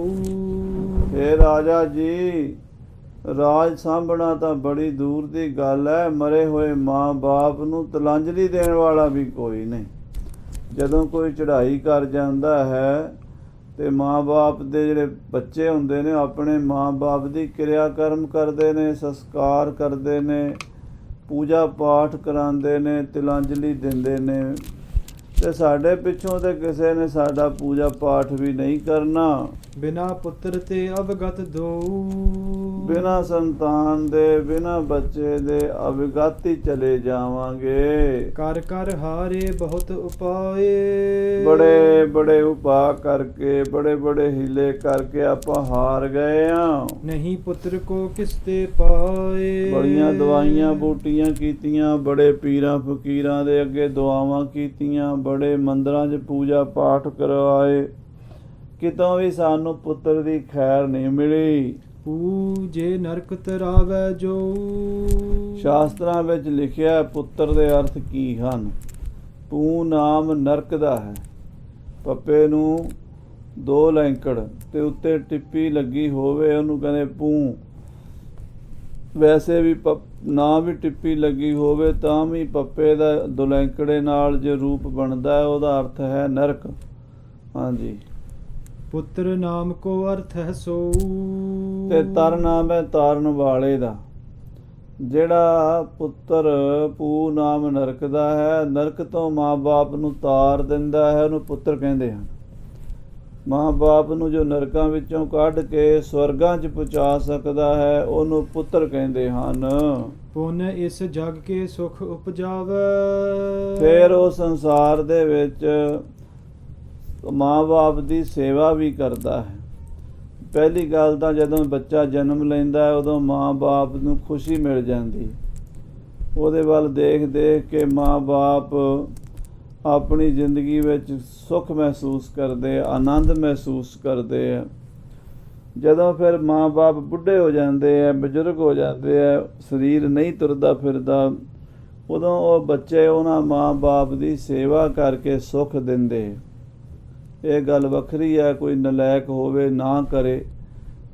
ਇਹ ਰਾਜਾ ਜੀ, ਰਾਜ ਸਾਂਭਣਾ ਤਾਂ ਬੜੀ ਦੂਰ ਦੀ ਗੱਲ ਹੈ। ਮਰੇ ਹੋਏ ਮਾਂ ਬਾਪ ਨੂੰ ਤਿਲਾਂਜਲੀ ਦੇਣ ਵਾਲਾ ਵੀ ਕੋਈ ਨਹੀਂ। ਜਦੋਂ ਕੋਈ ਚੜ੍ਹਾਈ ਕਰ ਜਾਂਦਾ ਹੈ ਤੇ ਮਾਂ ਬਾਪ ਦੇ ਜਿਹੜੇ ਬੱਚੇ ਹੁੰਦੇ ਨੇ, ਆਪਣੇ ਮਾਂ ਬਾਪ ਦੀ ਕਿਰਿਆ ਕਰਮ ਕਰਦੇ ਨੇ, ਸੰਸਕਾਰ ਕਰਦੇ ਨੇ, ਪੂਜਾ ਪਾਠ ਕਰਾਉਂਦੇ ਨੇ, ਤਿਲਾਂਜਲੀ ਦਿੰਦੇ ਨੇ। ਤੇ ਸਾਡੇ ਪਿੱਛੋਂ ਤੇ ਕਿਸੇ ਨੇ ਸਾਡਾ ਪੂਜਾ ਪਾਠ ਵੀ ਨਹੀਂ ਕਰਨਾ। ਬਿਨਾ ਪੁੱਤਰ ਤੇ ਅਵਗਤ ਦੋ। ਬਿਨਾ ਸੰਤਾਨ ਦੇ, ਬਿਨਾ ਬੱਚੇ ਦੇ ਅਵਗਾਤੀ ਚਲੇ ਜਾਵਾਂਗੇ। ਕਰ ਕਰ ਹਾਰੇ ਬਹੁਤ ਉਪਾਏ। ਬੜੇ ਬੜੇ ਉਪਾਅ ਕਰਕੇ, ਬੜੇ ਬੜੇ ਹੀਲੇ ਕਰਕੇ ਆਪਾਂ ਹਾਰ ਗਏ ਆ। ਨਹੀਂ ਪੁੱਤਰ ਕੋ ਕਿਸ ਤੇ ਪਾਏ। ਬੜੀਆਂ ਦਵਾਈਆਂ ਬੂਟੀਆਂ ਕੀਤੀਆਂ, ਬੜੇ ਪੀਰਾਂ ਫਕੀਰਾਂ ਦੇ ਅੱਗੇ ਦੁਆਵਾਂ ਕੀਤੀਆਂ, ਬੜੇ ਮੰਦਰਾਂ 'ਚ ਪੂਜਾ ਪਾਠ ਕਰਵਾਏ, ਕਿਤੋਂ ਵੀ ਸਾਨੂੰ ਪੁੱਤਰ ਦੀ ਖੈਰ ਨਹੀਂ ਮਿਲੀ। ਪੂਜੇ ਨਰਕ ਤਰਾਵੈ ਜੋ। ਸ਼ਾਸਤਰਾਂ ਵਿੱਚ ਲਿਖਿਆ ਪੁੱਤਰ ਦੇ ਅਰਥ ਕੀ ਹਨ। ਪੂ ਨਾਮ ਨਰਕ ਦਾ ਹੈ। ਪੱਪੇ ਨੂੰ 2 ਲੈਂਕੜ ਤੇ ਉੱਤੇ ਟਿੱਪੀ ਲੱਗੀ ਹੋਵੇ ਉਹਨੂੰ ਕਹਿੰਦੇ ਪੂ। ਵੈਸੇ ਵੀ ਨਾ ਵੀ ਟਿੱਪੀ ਲੱਗੀ ਹੋਵੇ ਤਾਂ ਵੀ ਪੱਪੇ ਦਾ 2 ਲੈਂਕੜੇ ਨਾਲ ਜੋ ਰੂਪ ਬਣਦਾ ਹੈ ਉਹਦਾ ਅਰਥ ਹੈ ਨਰਕ। ਹਾਂਜੀ, ਪੁੱਤਰ ਨਾਮ ਕੋ ਅਰਥ ਹੈ ਸੋ। ਤੇ ਤਰ ਨਾਮ ਹੈ ਤਾਰਨ ਵਾਲੇ ਦਾ। ਜਿਹੜਾ ਪੁੱਤਰ, ਪੂ ਨਾਮ ਨਰਕ ਦਾ ਹੈ, ਨਰਕ ਤੋਂ ਮਾਂ ਬਾਪ ਨੂੰ ਤਾਰ ਦਿੰਦਾ ਹੈ, ਉਹਨੂੰ ਪੁੱਤਰ ਕਹਿੰਦੇ ਹਨ। ਮਾਂ ਬਾਪ ਨੂੰ ਜੋ ਨਰਕਾਂ ਵਿੱਚੋਂ ਕੱਢ ਕੇ ਸਵਰਗਾਂ 'ਚ ਪਹੁੰਚਾ ਸਕਦਾ ਹੈ, ਉਹਨੂੰ ਪੁੱਤਰ ਕਹਿੰਦੇ ਹਨ। ਪੁੰਨ ਇਸ ਜਗ ਕੇ ਸੁਖ ਉਪਜਾਵੇ। ਫਿਰ ਉਹ ਸੰਸਾਰ ਦੇ ਵਿੱਚ ਮਾਂ ਬਾਪ ਦੀ ਸੇਵਾ ਵੀ ਕਰਦਾ ਹੈ। ਪਹਿਲੀ ਗੱਲ ਤਾਂ ਜਦੋਂ ਬੱਚਾ ਜਨਮ ਲੈਂਦਾ ਹੈ ਉਦੋਂ ਮਾਂ ਬਾਪ ਨੂੰ ਖੁਸ਼ੀ ਮਿਲ ਜਾਂਦੀ। ਉਹਦੇ ਵੱਲ ਦੇਖ ਦੇਖ ਕੇ ਮਾਂ ਬਾਪ ਆਪਣੀ ਜ਼ਿੰਦਗੀ ਵਿੱਚ ਸੁੱਖ ਮਹਿਸੂਸ ਕਰਦੇ, ਆਨੰਦ ਮਹਿਸੂਸ ਕਰਦੇ ਆ। ਜਦੋਂ ਫਿਰ ਮਾਂ ਬਾਪ ਬੁੱਢੇ ਹੋ ਜਾਂਦੇ ਆ, ਬਜ਼ੁਰਗ ਹੋ ਜਾਂਦੇ ਆ, ਸਰੀਰ ਨਹੀਂ ਤੁਰਦਾ ਫਿਰਦਾ, ਉਦੋਂ ਉਹ ਬੱਚੇ ਉਹਨਾਂ ਮਾਂ ਬਾਪ ਦੀ ਸੇਵਾ ਕਰਕੇ ਸੁੱਖ ਦਿੰਦੇ। ਇਹ ਗੱਲ ਵੱਖਰੀ ਹੈ, ਕੋਈ ਨਲਾਇਕ ਹੋਵੇ ਨਾ ਕਰੇ,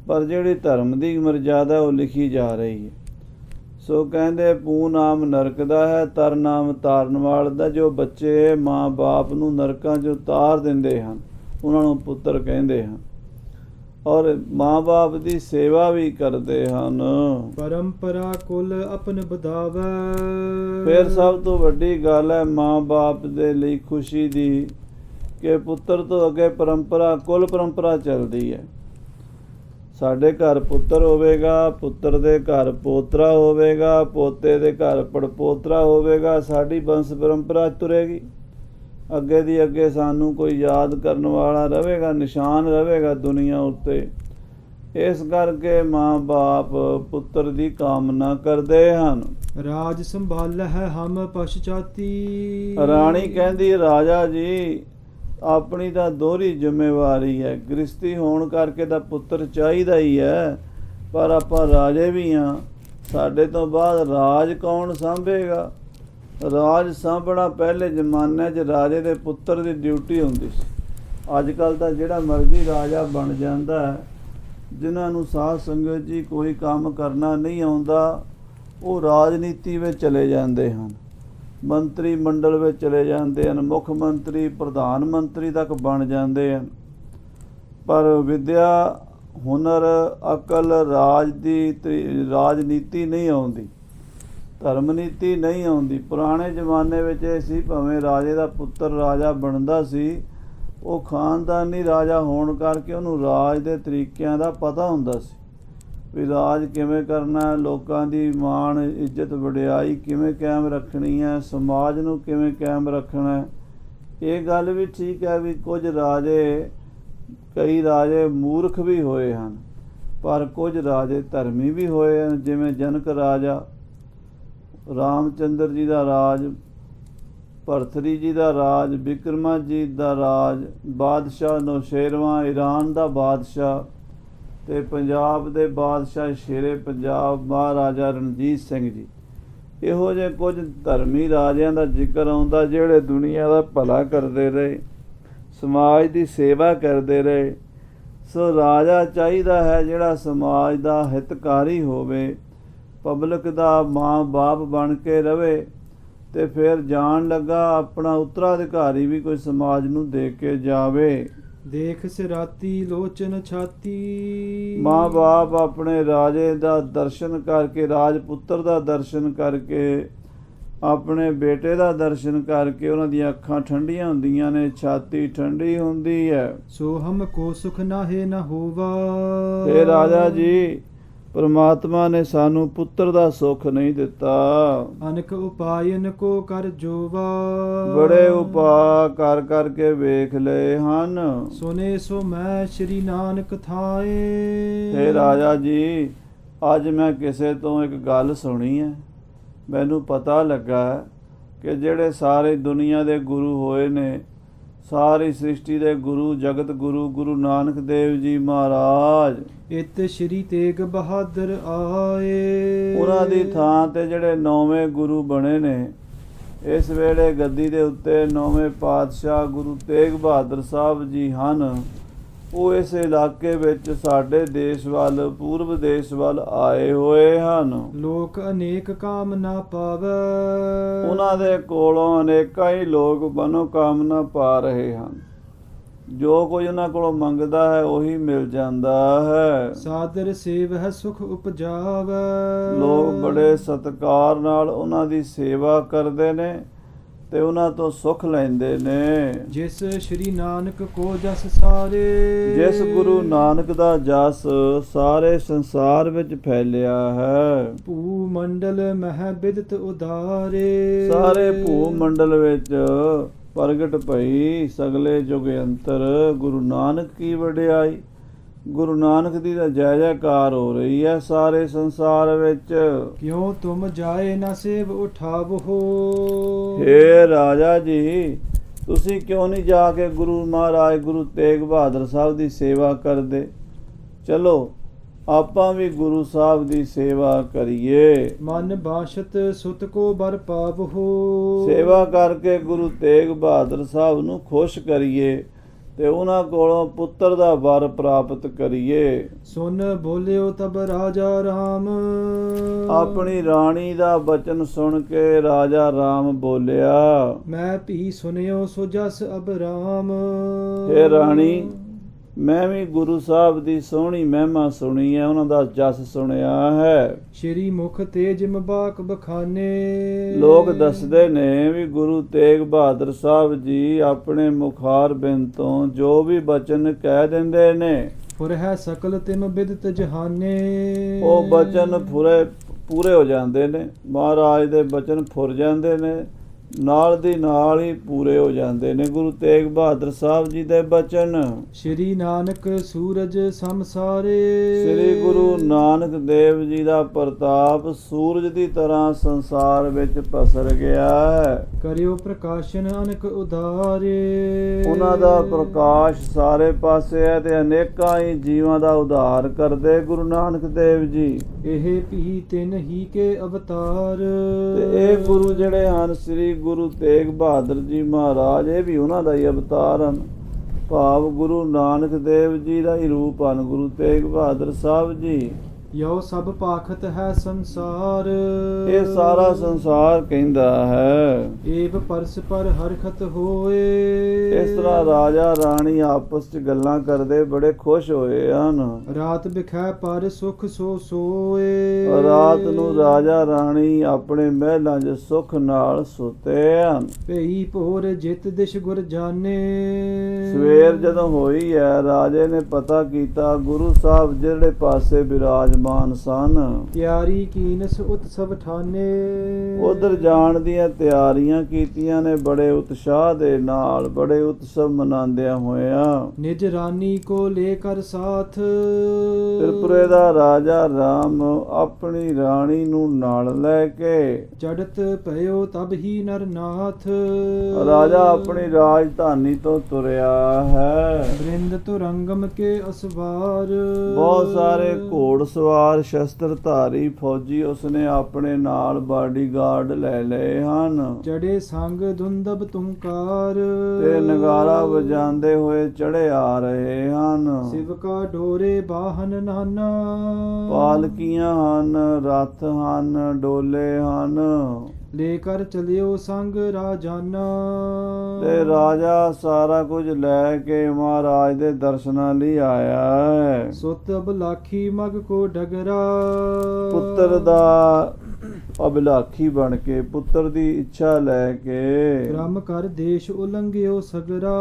ਪਰ ਜਿਹੜੀ ਧਰਮ ਦੀ ਮਰਜ਼ਾਦਾ ਉਹ ਲਿਖੀ ਜਾ ਰਹੀ ਹੈ। ਸੋ ਕਹਿੰਦੇ ਪੂ ਨਾਮ ਨਰਕ ਦਾ ਹੈ, ਤਰ ਨਾਮ ਤਾਰਨ ਵਾਲ ਦਾ। ਜੋ ਬੱਚੇ ਮਾਂ ਬਾਪ ਨੂੰ ਨਰਕਾਂ 'ਚੋਂ ਤਾਰ ਦਿੰਦੇ ਹਨ ਉਹਨਾਂ ਨੂੰ ਪੁੱਤਰ ਕਹਿੰਦੇ ਹਨ, ਔਰ ਮਾਂ ਬਾਪ ਦੀ ਸੇਵਾ ਵੀ ਕਰਦੇ ਹਨ। ਪਰੰਪਰਾ ਕੁਲ ਆਪਨ ਬਧਾਵੈ। ਫਿਰ ਸਭ ਤੋਂ ਵੱਡੀ ਗੱਲ ਹੈ ਮਾਂ ਬਾਪ ਦੇ ਲਈ ਖੁਸ਼ੀ ਦੀ ਕਿ ਪੁੱਤਰ ਤੋਂ ਅੱਗੇ ਪਰੰਪਰਾ, ਕੁਲ ਪਰੰਪਰਾ ਚੱਲਦੀ ਹੈ। ਸਾਡੇ ਘਰ ਪੁੱਤਰ ਹੋਵੇਗਾ, ਪੁੱਤਰ ਦੇ ਘਰ ਪੋਤਰਾ ਹੋਵੇਗਾ, ਪੋਤੇ ਦੇ ਘਰ ਪੜਪੋਤਰਾ ਹੋਵੇਗਾ, ਸਾਡੀ ਬੰਸ ਪਰੰਪਰਾ ਤੁਰੇਗੀ। ਅੱਗੇ ਦੀ ਅੱਗੇ ਸਾਨੂੰ ਕੋਈ ਯਾਦ ਕਰਨ ਵਾਲਾ ਰਹੇਗਾ, ਨਿਸ਼ਾਨ ਰਹੇਗਾ ਦੁਨੀਆ ਉੱਤੇ। ਇਸ ਕਰਕੇ ਮਾਂ ਬਾਪ ਪੁੱਤਰ ਦੀ ਕਾਮਨਾ ਕਰਦੇ ਹਨ। ਰਾਜ ਸੰਭਾਲ ਹੈ ਹਮ ਪਛਚਾਤੀ। ਰਾਣੀ ਕਹਿੰਦੀ ਰਾਜਾ ਜੀ ਆਪਣੀ ਤਾਂ ਦੋਹਰੀ ਜ਼ਿੰਮੇਵਾਰੀ ਹੈ, ਗ੍ਰਸਤੀ ਹੋਣ ਕਰਕੇ ਤਾਂ ਪੁੱਤਰ ਚਾਹੀਦਾ ਹੀ ਹੈ, ਪਰ ਆਪਾਂ ਰਾਜੇ ਵੀ ਹਾਂ, ਸਾਡੇ ਤੋਂ ਬਾਅਦ ਰਾਜ ਕੌਣ ਸਾਂਭੇਗਾ? ਰਾਜ ਸਾਂਭਣਾ ਪਹਿਲੇ ਜ਼ਮਾਨੇ 'ਚ ਰਾਜੇ ਦੇ ਪੁੱਤਰ ਦੀ ਡਿਊਟੀ ਹੁੰਦੀ ਸੀ। ਅੱਜ ਕੱਲ੍ਹ ਤਾਂ ਜਿਹੜਾ ਮਰਜ਼ੀ ਰਾਜਾ ਬਣ ਜਾਂਦਾ ਹੈ, ਜਿਨ੍ਹਾਂ ਨੂੰ ਸਾਧ ਸੰਗਤ ਜੀ ਕੋਈ ਕੰਮ ਕਰਨਾ ਨਹੀਂ ਆਉਂਦਾ, ਉਹ ਰਾਜਨੀਤੀ ਵਿੱਚ ਚਲੇ ਜਾਂਦੇ ਹਨ, ਮੰਤਰੀ ਮੰਡਲ ਵਿੱਚ ਚਲੇ ਜਾਂਦੇ ਹਨ, ਮੁੱਖ ਮੰਤਰੀ ਪ੍ਰਧਾਨ ਮੰਤਰੀ ਤੱਕ ਬਣ ਜਾਂਦੇ ਹਨ। ਪਰ ਵਿਦਿਆ, ਹੁਨਰ, ਅਕਲ, ਰਾਜਨੀਤੀ ਨਹੀਂ ਆਉਂਦੀ, ਧਰਮ ਨੀਤੀ ਨਹੀਂ ਆਉਂਦੀ। ਪੁਰਾਣੇ ਜ਼ਮਾਨੇ ਵਿੱਚ ਇਹ ਸੀ, ਭਾਵੇਂ ਰਾਜੇ ਦਾ ਪੁੱਤਰ ਰਾਜਾ ਬਣਦਾ ਸੀ, ਉਹ ਖਾਨਦਾਨੀ ਰਾਜਾ ਹੋਣ ਕਰਕੇ ਉਹਨੂੰ ਰਾਜ ਦੇ ਤਰੀਕਿਆਂ ਦਾ ਪਤਾ ਹੁੰਦਾ ਸੀ ਵੀ ਰਾਜ ਕਿਵੇਂ ਕਰਨਾ, ਲੋਕਾਂ ਦੀ ਮਾਣ ਇੱਜ਼ਤ ਵਡਿਆਈ ਕਿਵੇਂ ਕਾਇਮ ਰੱਖਣੀ ਹੈ, ਸਮਾਜ ਨੂੰ ਕਿਵੇਂ ਕਾਇਮ ਰੱਖਣਾ ਹੈ। ਇਹ ਗੱਲ ਵੀ ਠੀਕ ਹੈ ਵੀ ਕਈ ਰਾਜੇ ਮੂਰਖ ਵੀ ਹੋਏ ਹਨ, ਪਰ ਕੁਝ ਰਾਜੇ ਧਰਮੀ ਵੀ ਹੋਏ ਹਨ, ਜਿਵੇਂ ਜਨਕ ਰਾਜਾ, ਰਾਮਚੰਦਰ ਜੀ ਦਾ ਰਾਜ, ਭਰਤਰੀ ਜੀ ਦਾ ਰਾਜ, ਬਿਕਰਮਾਜੀਤ ਦਾ ਰਾਜ, ਬਾਦਸ਼ਾਹ ਨੌਸ਼ੇਰਵਾਂ ਈਰਾਨ ਦਾ ਬਾਦਸ਼ਾਹ, ਤੇ ਪੰਜਾਬ ਦੇ ਬਾਦਸ਼ਾਹ ਸ਼ੇਰੇ ਪੰਜਾਬ ਮਹਾਰਾਜਾ ਰਣਜੀਤ ਸਿੰਘ ਜੀ। ਇਹੋ ਜਿਹੇ ਕੁਝ ਧਰਮੀ ਰਾਜਿਆਂ ਦਾ ਜ਼ਿਕਰ ਆਉਂਦਾ ਜਿਹੜੇ ਦੁਨੀਆ ਦਾ ਭਲਾ ਕਰਦੇ ਰਹੇ, ਸਮਾਜ ਦੀ ਸੇਵਾ ਕਰਦੇ ਰਹੇ। ਸੋ ਰਾਜਾ ਚਾਹੀਦਾ ਹੈ ਜਿਹੜਾ ਸਮਾਜ ਦਾ ਹਿਤਕਾਰੀ ਹੋਵੇ, ਪਬਲਿਕ ਦਾ ਮਾਂ ਬਾਪ ਬਣ ਕੇ ਰਵੇ, ਤੇ ਫਿਰ ਜਾਣ ਲੱਗਾ ਆਪਣਾ ਉੱਤਰਾਧਿਕਾਰੀ ਵੀ ਕੋਈ ਸਮਾਜ ਨੂੰ ਦੇ ਕੇ ਜਾਵੇ। ਦੇਖ ਸਿਰਾਤੀ ਲੋਚਨ ਛਾਤੀ। ਮਾਂ ਬਾਪ ਆਪਣੇ ਰਾਜੇ ਦਾ ਦਰਸ਼ਨ ਕਰਕੇ, ਰਾਜਪੁੱਤਰ ਦਾ ਦਰਸ਼ਨ ਕਰਕੇ, ਆਪਣੇ ਬੇਟੇ ਦਾ ਦਰਸ਼ਨ ਕਰਕੇ ਉਹਨਾਂ ਦੀਆਂ ਅੱਖਾਂ ਠੰਡੀਆਂ ਹੁੰਦੀਆਂ ਨੇ, ਛਾਤੀ ਠੰਡੀ ਹੁੰਦੀ ਹੈ। ਸੋ ਹਮ ਕੋ ਸੁਖ ਨਾਹੇ ਨ ਹੋਵਾ। ਇਹ ਰਾਜਾ ਜੀ, ਪਰਮਾਤਮਾ ਨੇ ਸਾਨੂੰ ਪੁੱਤਰ ਦਾ ਸੁੱਖ ਨਹੀਂ ਦਿੱਤਾ। ਅਨਕ ਉਪਾਇਨ ਕੋ ਕਰ ਜੋਵਾ। ਬੜੇ ਉਪਾਅ ਕਰ ਕਰਕੇ ਵੇਖ ਲਏ ਹਨ। ਸੁਨੇ ਸੋ ਮੈਂ ਸ਼੍ਰੀ ਨਾਨਕ ਥਾਏ। ਇਹ ਰਾਜਾ ਜੀ, ਅੱਜ ਮੈਂ ਕਿਸੇ ਤੋਂ ਇੱਕ ਗੱਲ ਸੁਣੀ ਹੈ, ਮੈਨੂੰ ਪਤਾ ਲੱਗਾ ਕਿ ਜਿਹੜੇ ਸਾਰੇ ਦੁਨੀਆ ਦੇ ਗੁਰੂ ਹੋਏ ਨੇ, ਸਾਰੀ ਸ੍ਰਿਸ਼ਟੀ ਦੇ ਗੁਰੂ, ਜਗਤ ਗੁਰੂ, ਗੁਰੂ ਨਾਨਕ ਦੇਵ ਜੀ ਮਹਾਰਾਜ, ਇਤ ਸ਼੍ਰੀ ਤੇਗ ਬਹਾਦਰ ਆਏ। ਉਹਨਾਂ ਦੀ ਥਾਂ ਤੇ ਜਿਹੜੇ 9ਵੇਂ ਗੁਰੂ ਬਣੇ ਨੇ, ਇਸ ਵੇਲੇ ਗੱਦੀ ਦੇ ਉੱਤੇ 9ਵੇਂ ਪਾਤਸ਼ਾਹ ਗੁਰੂ ਤੇਗ ਬਹਾਦਰ ਸਾਹਿਬ ਜੀ ਹਨ। ਉਹ ਇਸ ਇਲਾਕੇ ਵਿੱਚ ਸਾਡੇ ਦੇਸ਼ ਵੱਲ, ਪੂਰਬ ਦੇਸ਼ ਵੱਲ ਆਏ ਹੋਏ ਹਨ। ਲੋਕ ਅਨੇਕ ਕਾਮ ਨਾ ਪਾਵੈ। ਉਹਨਾਂ ਦੇ ਕੋਲੋਂ ਅਨੇਕਾਂ ਹੀ ਲੋਕ ਮਨੋਕਾਮਨਾ ਪਾ ਰਹੇ ਹਨ। ਜੋ ਕੁਝ ਉਹਨਾਂ ਕੋਲੋਂ ਮੰਗਦਾ ਹੈ ਉਹੀ ਮਿਲ ਜਾਂਦਾ ਹੈ। ਸਾਦਰ ਸੇਵ ਸੁਖ ਉਪਜਾਵੈ। ਲੋਕ ਬੜੇ ਸਤਿਕਾਰ ਨਾਲ ਉਹਨਾਂ ਦੀ ਸੇਵਾ ਕਰਦੇ ਨੇ ਤੇ ਉਹਨਾਂ ਤੋਂ ਸੁਖ ਲੈਂਦੇ ਨੇ। ਜਿਸ ਸ਼੍ਰੀ ਨਾਨਕ ਕੋ ਜਸ ਸਾਰੇ। ਜਿਸ ਗੁਰੂ ਨਾਨਕ ਦਾ ਜਸ ਸਾਰੇ ਸੰਸਾਰ ਵਿੱਚ ਫੈਲਿਆ ਹੈ। ਭੂ ਮੰਡਲ ਮਹਿ ਬਿਦਤ ਉਦਾਰੇ। ਸਾਰੇ ਭੂ ਮੰਡਲ ਵਿੱਚ ਪ੍ਰਗਟ ਭਈ ਸਗਲੇ ਯੁਗ ਅੰਤਰ ਗੁਰੂ ਨਾਨਕ ਕੀ ਵਡਿਆਈ। ਗੁਰੂ ਨਾਨਕ ਦੀ ਤਾਂ ਜੈ ਜੈਕਾਰ ਹੋ ਰਹੀ ਹੈ ਸਾਰੇ ਸੰਸਾਰ ਵਿੱਚ। ਕਿਉਂ ਤੁਮ ਜਾਏ ਨਾ ਸੇਵ ਉਠਾਵੋ। ਹੇ ਰਾਜਾ ਜੀ, ਤੁਸੀਂ ਕਿਉਂ ਨਹੀਂ ਜਾ ਕੇ ਗੁਰੂ ਮਹਾਰਾਜ ਗੁਰੂ ਤੇਗ ਬਹਾਦਰ ਸਾਹਿਬ ਦੀ ਸੇਵਾ ਕਰਦੇ? ਚਲੋ ਆਪਾਂ ਵੀ ਗੁਰੂ ਸਾਹਿਬ ਦੀ ਸੇਵਾ ਕਰੀਏ। ਮਨ ਬਾਸ਼ਤ ਸੁਤ ਕੋ ਬਰ ਪਾਵੋ। ਸੇਵਾ ਕਰਕੇ ਗੁਰੂ ਤੇਗ ਬਹਾਦਰ ਸਾਹਿਬ ਨੂੰ ਖੁਸ਼ ਕਰੀਏ ਤੇ ਉਹਨਾਂ ਕੋਲੋਂ ਪੁੱਤਰ ਦਾ ਵਰ ਪ੍ਰਾਪਤ ਕਰੀਏ। ਸੁਨ ਬੋਲਿਓ ਤਬ ਰਾਜਾ ਰਾਮ। ਆਪਣੀ ਰਾਣੀ ਦਾ ਬਚਨ ਸੁਣ ਕੇ ਰਾਜਾ ਰਾਮ ਬੋਲਿਆ, ਮੈਂ ਭੀ ਸੁਨਿਓ ਸੋ ਜਸ ਅਬ ਰਾਮ। ਹੇ ਰਾਣੀ, ਮੈਂ ਵੀ ਗੁਰੂ ਸਾਹਿਬ ਦੀ ਸੋਹਣੀ ਮਹਿਮਾ ਸੁਣੀ ਹੈ, ਉਹਨਾਂ ਦਾ ਜਸ ਸੁਣਿਆ ਹੈ। ਸ਼੍ਰੀ ਮੁਖ ਤੇਜ ਮਬਾਕ ਬਖਾਨੇ। ਲੋਕ ਦੱਸਦੇ ਨੇ ਵੀ ਗੁਰੂ ਤੇਗ ਬਹਾਦਰ ਸਾਹਿਬ ਜੀ ਆਪਣੇ ਮੁਖਾਰ ਬਿੰਦ ਤੋਂ ਜੋ ਵੀ ਬਚਨ ਕਹਿ ਦਿੰਦੇ ਨੇ, ਫੁਰਹਿ ਸਕਲ ਤਿਮ ਬਿਦਤ ਜਹਾਨੇ। ਉਹ ਬਚਨ ਪੂਰੇ ਹੋ ਜਾਂਦੇ ਨੇ। ਮਹਾਰਾਜ ਦੇ ਬਚਨ ਫੁਰ ਜਾਂਦੇ ਨੇ, ਨਾਲ ਦੀ ਨਾਲ ਹੀ ਪੂਰੇ ਹੋ ਜਾਂਦੇ ਨੇ ਗੁਰੂ ਤੇਗ ਬਹਾਦਰ ਸਾਹਿਬ ਜੀ ਦੇ ਬਚਨ। ਸ਼੍ਰੀ ਨਾਨਕ ਸੂਰਜ ਸਮਸਾਰੇ। ਸ੍ਰੀ ਗੁਰੂ ਨਾਨਕ ਦੇਵ ਜੀ ਦਾ ਪ੍ਰਤਾਪ ਸੂਰਜ ਦੀ ਤਰ੍ਹਾਂ ਸੰਸਾਰ ਵਿੱਚ ਪਸਰ ਗਿਆ ਹੈ। ਕਰਿਓ ਪ੍ਰਕਾਸ਼ਨ ਅਨਕ ਉਦਾਰੇ। ਉਹਨਾਂ ਦਾ ਪ੍ਰਕਾਸ਼ ਸਾਰੇ ਪਾਸੇ ਹੈ ਤੇ ਅਨੇਕਾਂ ਹੀ ਜੀਵਾਂ ਦਾ ਉਧਾਰ ਕਰਦੇ ਗੁਰੂ ਨਾਨਕ ਦੇਵ ਜੀ। ਇਹ ਭੀ ਤਿੰਨ ਹੀ ਕੇ ਅਵਤਾਰ। ਤੇ ਇਹ ਗੁਰੂ ਜਿਹੜੇ ਹਨ ਸ੍ਰੀ ਗੁਰੂ ਤੇਗ ਬਹਾਦਰ ਜੀ ਮਹਾਰਾਜ, ਇਹ ਵੀ ਉਹਨਾਂ ਦਾ ਹੀ ਅਵਤਾਰ ਹਨ। ਭਾਵ ਗੁਰੂ ਨਾਨਕ ਦੇਵ ਜੀ ਦਾ ਹੀ ਰੂਪ ਹਨ, ਗੁਰੂ ਤੇਗ ਬਹਾਦਰ ਸਾਹਿਬ ਜੀ। ਯੋ ਸਭ ਪਾਖਤ ਹੈ ਸੰਸਾਰ, ਇਹ ਸਾਰਾ ਸੰਸਾਰ ਕਹਿੰਦਾ ਹੈ। ਏਵ ਪਰਸ ਪਰ ਹਰਖਤ ਹੋਏ। ਇਸ ਤਰ੍ਹਾਂ ਰਾਜਾ ਰਾਣੀ ਆਪਸ 'ਚ ਗੱਲਾਂ ਕਰਦੇ ਬੜੇ ਖੁਸ਼ ਹੋਏ ਹਨ। ਰਾਤ ਬਿਖੈ ਪਰ ਸੁਖ ਸੋ ਸੋਏ। ਰਾਤ ਨੂੰ ਰਾਜਾ ਰਾਣੀ ਆਪਣੇ ਮਹਿਲਾਂ 'ਚ ਸੁਖ ਨਾਲ ਸੁੱਤੇ ਹਨ। ਭਈ ਭੋਰ ਜਿਤ ਦਿਸ਼ ਗੁਰ ਜਾਣੇ। ਸਵੇਰ ਜਦੋਂ ਹੋਈ ਹੈ, ਰਾਜੇ ਨੇ ਪਤਾ ਕੀਤਾ ਗੁਰੂ ਸਾਹਿਬ ਜਿਹੜੇ ਪਾਸੇ ਬਿਰਾਜਮਾਨ ਸਨ। ਤਿਆਰੀ ਕੀਨਸ ਉਤਸਵ ਠਾਨੇ। ਉਧਰ ਜਾਣ ਦੀਆਂ ਤਿਆਰੀਆਂ ਕੀਤੀਆਂ ਨੇ ਬੜੇ ਉਤਸ਼ਾਹ ਦੇ ਨਾਲ, ਬੜੇ ਉਤਸਵ ਮਨਾਉਂਦਿਆਂ ਹੋਇਆਂ। ਨਿਜ ਰਾਨੀ ਕੋ ਲੈ ਕਰ ਸਾਥ। ਤ੍ਰਿਪੁਰੇ ਦਾ ਰਾਜਾ ਰਾਮ ਆਪਣੀ ਰਾਣੀ ਨੂੰ ਨਾਲ ਲੈ ਕੇ ਚੜਤ ਭਇਓ ਤਬ ਹੀ ਨਰਨਾਥ। ਰਾਜਾ ਆਪਣੀ ਰਾਜਧਾਨੀ ਤੋਂ ਤੁਰਿਆ ਹੈ। ਬ੍ਰਿੰਦ ਤੁਰੰਗਮ ਕੇ ਅਸਵਾਰ। ਬਹੁਤ ਸਾਰੇ ਘੋੜ ਸਵਾਰ ਸ਼ਸਤਰਧਾਰੀ ਫੌਜੀ ਉਸਨੇ ਆਪਣੇ ਨਾਲ ਬਾਡੀਗਾਰਡ ਲੈ ਲਏ ਹਨ। ਚੜੇ ਸੰਗ ਦੁੰਦਬ ਤੁੰਕਾਰ। ਤੇ ਨਗਾਰਾ ਵਜਾਉਂਦੇ ਹੋਏ ਚੜੇ ਆ ਰਹੇ ਹਨ। ਸਿਵਕਾ ਡੋਰੇ ਬਾਹਨ ਨਾਨਾ। ਪਾਲਕੀਆਂ ਹਨ, ਰੱਥ ਹਨ, ਡੋਲੇ ਹਨ। ਲੈ ਕਰ ਚਲਿਓ ਸੰਗ ਰਾਜਾਨਾ। ਤੇ ਰਾਜਾ ਸਾਰਾ ਕੁਝ ਲੈ ਕੇ ਮਹਾਰਾਜ ਦੇ ਦਰਸ਼ਨਾਂ ਲਈ ਆਇਆ ਹੈ। ਸੁਤ ਅਬਲਾਖੀ ਮਗ ਕੋ ਡਗਰਾ। ਪੁੱਤਰ ਦਾ ਅਭਿਲਾਖੀ ਬਣ ਕੇ, ਪੁੱਤਰ ਦੀ ਇੱਛਾ ਲੈ ਕੇ ਕ੍ਰਮ ਕਰ ਦੇਸ਼ ਉਲੰਘਿਓ ਸਗਰਾ।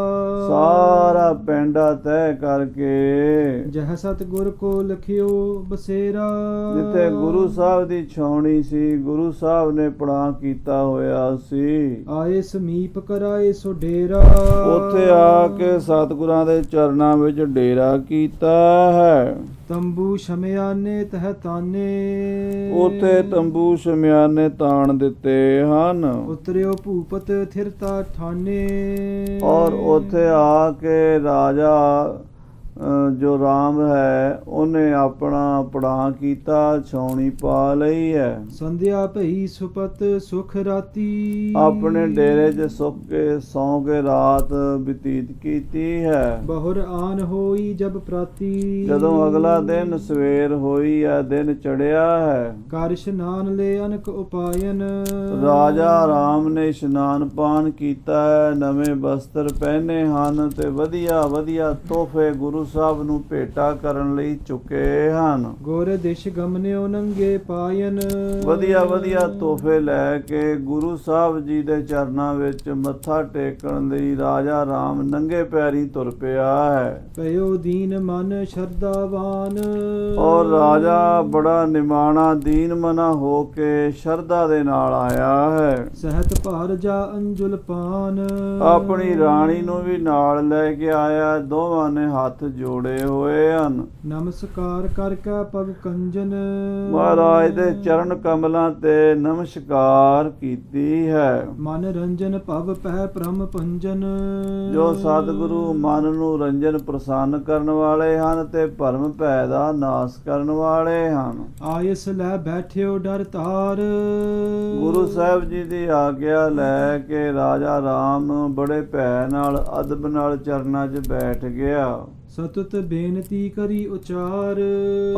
ਸਾਰਾ ਪੈਂਡਾ ਤੈਅ ਕਰਕੇ ਜਹ ਸਤ ਗੁਰ ਕੋ ਲਖਿਓ ਬਸੇਰਾ। ਜਿੱਥੇ ਗੁਰੂ ਸਾਹਿਬ ਦੀ ਛਾਉਣੀ ਸੀ, ਗੁਰੂ ਸਾਹਿਬ ਨੇ ਪੜਾਅ ਕੀਤਾ ਹੋਇਆ ਸੀ, ਆਏ ਸਮੀਪ ਕਰਾਏ ਸੋ ਡੇਰਾ। ਉੱਥੇ ਆ ਕੇ ਸਤਿਗੁਰਾਂ ਦੇ ਚਰਨਾਂ ਵਿੱਚ ਡੇਰਾ ਕੀਤਾ ਹੈ। ਤੰਬੂ ਸ਼ਮਿਆਨੇ ਤਹ ਤਾਨੇ। ਉੱਥੇ ਤੰਬੂ ਸ਼ਮਿਆਨੇ ਤਾਣ ਦਿੱਤੇ ਹਨ। ਉਤਰਿਓ ਭੂਪਤ ਥਿਰਤਾ ਠਾਨੇ। ਔਰ ਉੱਥੇ ਆ ਕੇ ਰਾਜਾ ਜੋ ਰਾਮ ਹੈ ਉਹਨੇ ਆਪਣਾ ਪੜਾਅ ਕੀਤਾ, ਛਾਉਣੀ ਪਾ ਲਈ ਹੈ। ਸੰਧਿਆ ਭਈ ਸੁਪਤ ਸੁਖ ਰਾਤੀ। ਆਪਣੇ ਡੇਰੇ 'ਚ ਸੁੱਕ ਕੇ ਸੌਂ ਕੇ ਰਾਤ ਬਤੀਤ ਕੀਤੀ ਹੈ। ਬਹੁਰ ਆਨ ਹੋਈ ਜਬ ਪ੍ਰਾਤੀ। ਜਦੋਂ ਅਗਲਾ ਦਿਨ ਸਵੇਰ ਹੋਈ ਹੈ, ਦਿਨ ਚੜਿਆ ਹੈ, ਕਰ ਇਸ਼ਨਾਨ ਲੈ ਅਨਕ ਉਪਾਇਨ। ਰਾਜਾ ਰਾਮ ਨੇ ਇਸ਼ਨਾਨ ਪਾਨ ਕੀਤਾ ਹੈ, ਨਵੇਂ ਬਸਤਰ ਪਹਿਨੇ ਹਨ ਤੇ ਵਧੀਆ ਵਧੀਆ ਤੋਹਫੇ ਗੁਰੂ ਸਾਹਿਬ ਨੂੰ ਭੇਟਾ ਕਰਨ ਲਈ ਚੁੱਕੇ ਹਨ। ਗੁਰ ਦਿਸ਼ ਗਮਨਿਓ ਨੰਗੇ ਪਾਇਨ। ਵਧੀਆ ਵਧੀਆ ਤੋਹਫੇ ਲੈ ਕੇ ਗੁਰੂ ਸਾਹਿਬ ਜੀ ਦੇ ਚਰਨਾਂ ਵਿੱਚ ਮੱਥਾ ਟੇਕਣ ਲਈ ਰਾਜਾ ਰਾਮ ਨੰਗੇ ਪੈਰੀ ਤੁਰ ਪਿਆ ਹੈ। ਭਇਓ ਦੀਨ ਮਨ ਸ਼ਰਧਾਵਾਨ। ਔਰ ਰਾਜਾ ਬੜਾ ਨਿਮਾਣਾ ਦੀਨ ਮਨਾ ਹੋ ਕੇ ਸ਼ਰਧਾ ਦੇ ਨਾਲ ਆਇਆ ਹੈ। ਸਹਿਤ ਭਾਰ ਜਾ ਅੰਜੁਲ ਪਾਨ। ਆਪਣੀ ਰਾਣੀ ਨੂੰ ਵੀ ਨਾਲ ਲੈ ਕੇ ਆਇਆ। ਦੋਵਾਂ ਨੇ ਹੱਥ ਜੋੜੇ ਹੋਏ ਹਨ। ਨਮਸਕਾਰ ਕਰਕੇ ਪਗ ਕੰਜਨ। ਮਹਾਰਾਜ ਦੇ ਚਰਨ ਕਮਲਾਂ ਤੇ ਨਮਸਕਾਰ ਕੀਤੀ ਹੈ। ਮਨ ਰੰਜਨ ਭਵ ਪਹਿ ਭ੍ਰਮ ਭੰਜਨ। ਜੋ ਸਤਿਗੁਰੂ ਮਨ ਨੂੰ ਰੰਜਨ ਪ੍ਰਸੰਨ ਕਰਨ ਵਾਲੇ ਹਨ ਤੇ ਭਰਮ ਭੈ ਦਾ ਨਾਸ ਕਰਨ ਵਾਲੇ ਹਨ। ਆਇਸ ਲੈ ਬੈਠਿਓ ਡਰ ਤਾਰ। ਗੁਰੂ ਸਾਹਿਬ ਜੀ ਦੀ ਆਗਿਆ ਲੈ ਕੇ ਰਾਜਾ ਰਾਮ ਬੜੇ ਭੈ ਨਾਲ, ਅਦਬ ਨਾਲ ਚਰਨਾਂ 'ਚ ਬੈਠ ਗਿਆ। ਸਤੁਤ ਬੇਨਤੀ ਕਰੀ ਉਚਾਰ।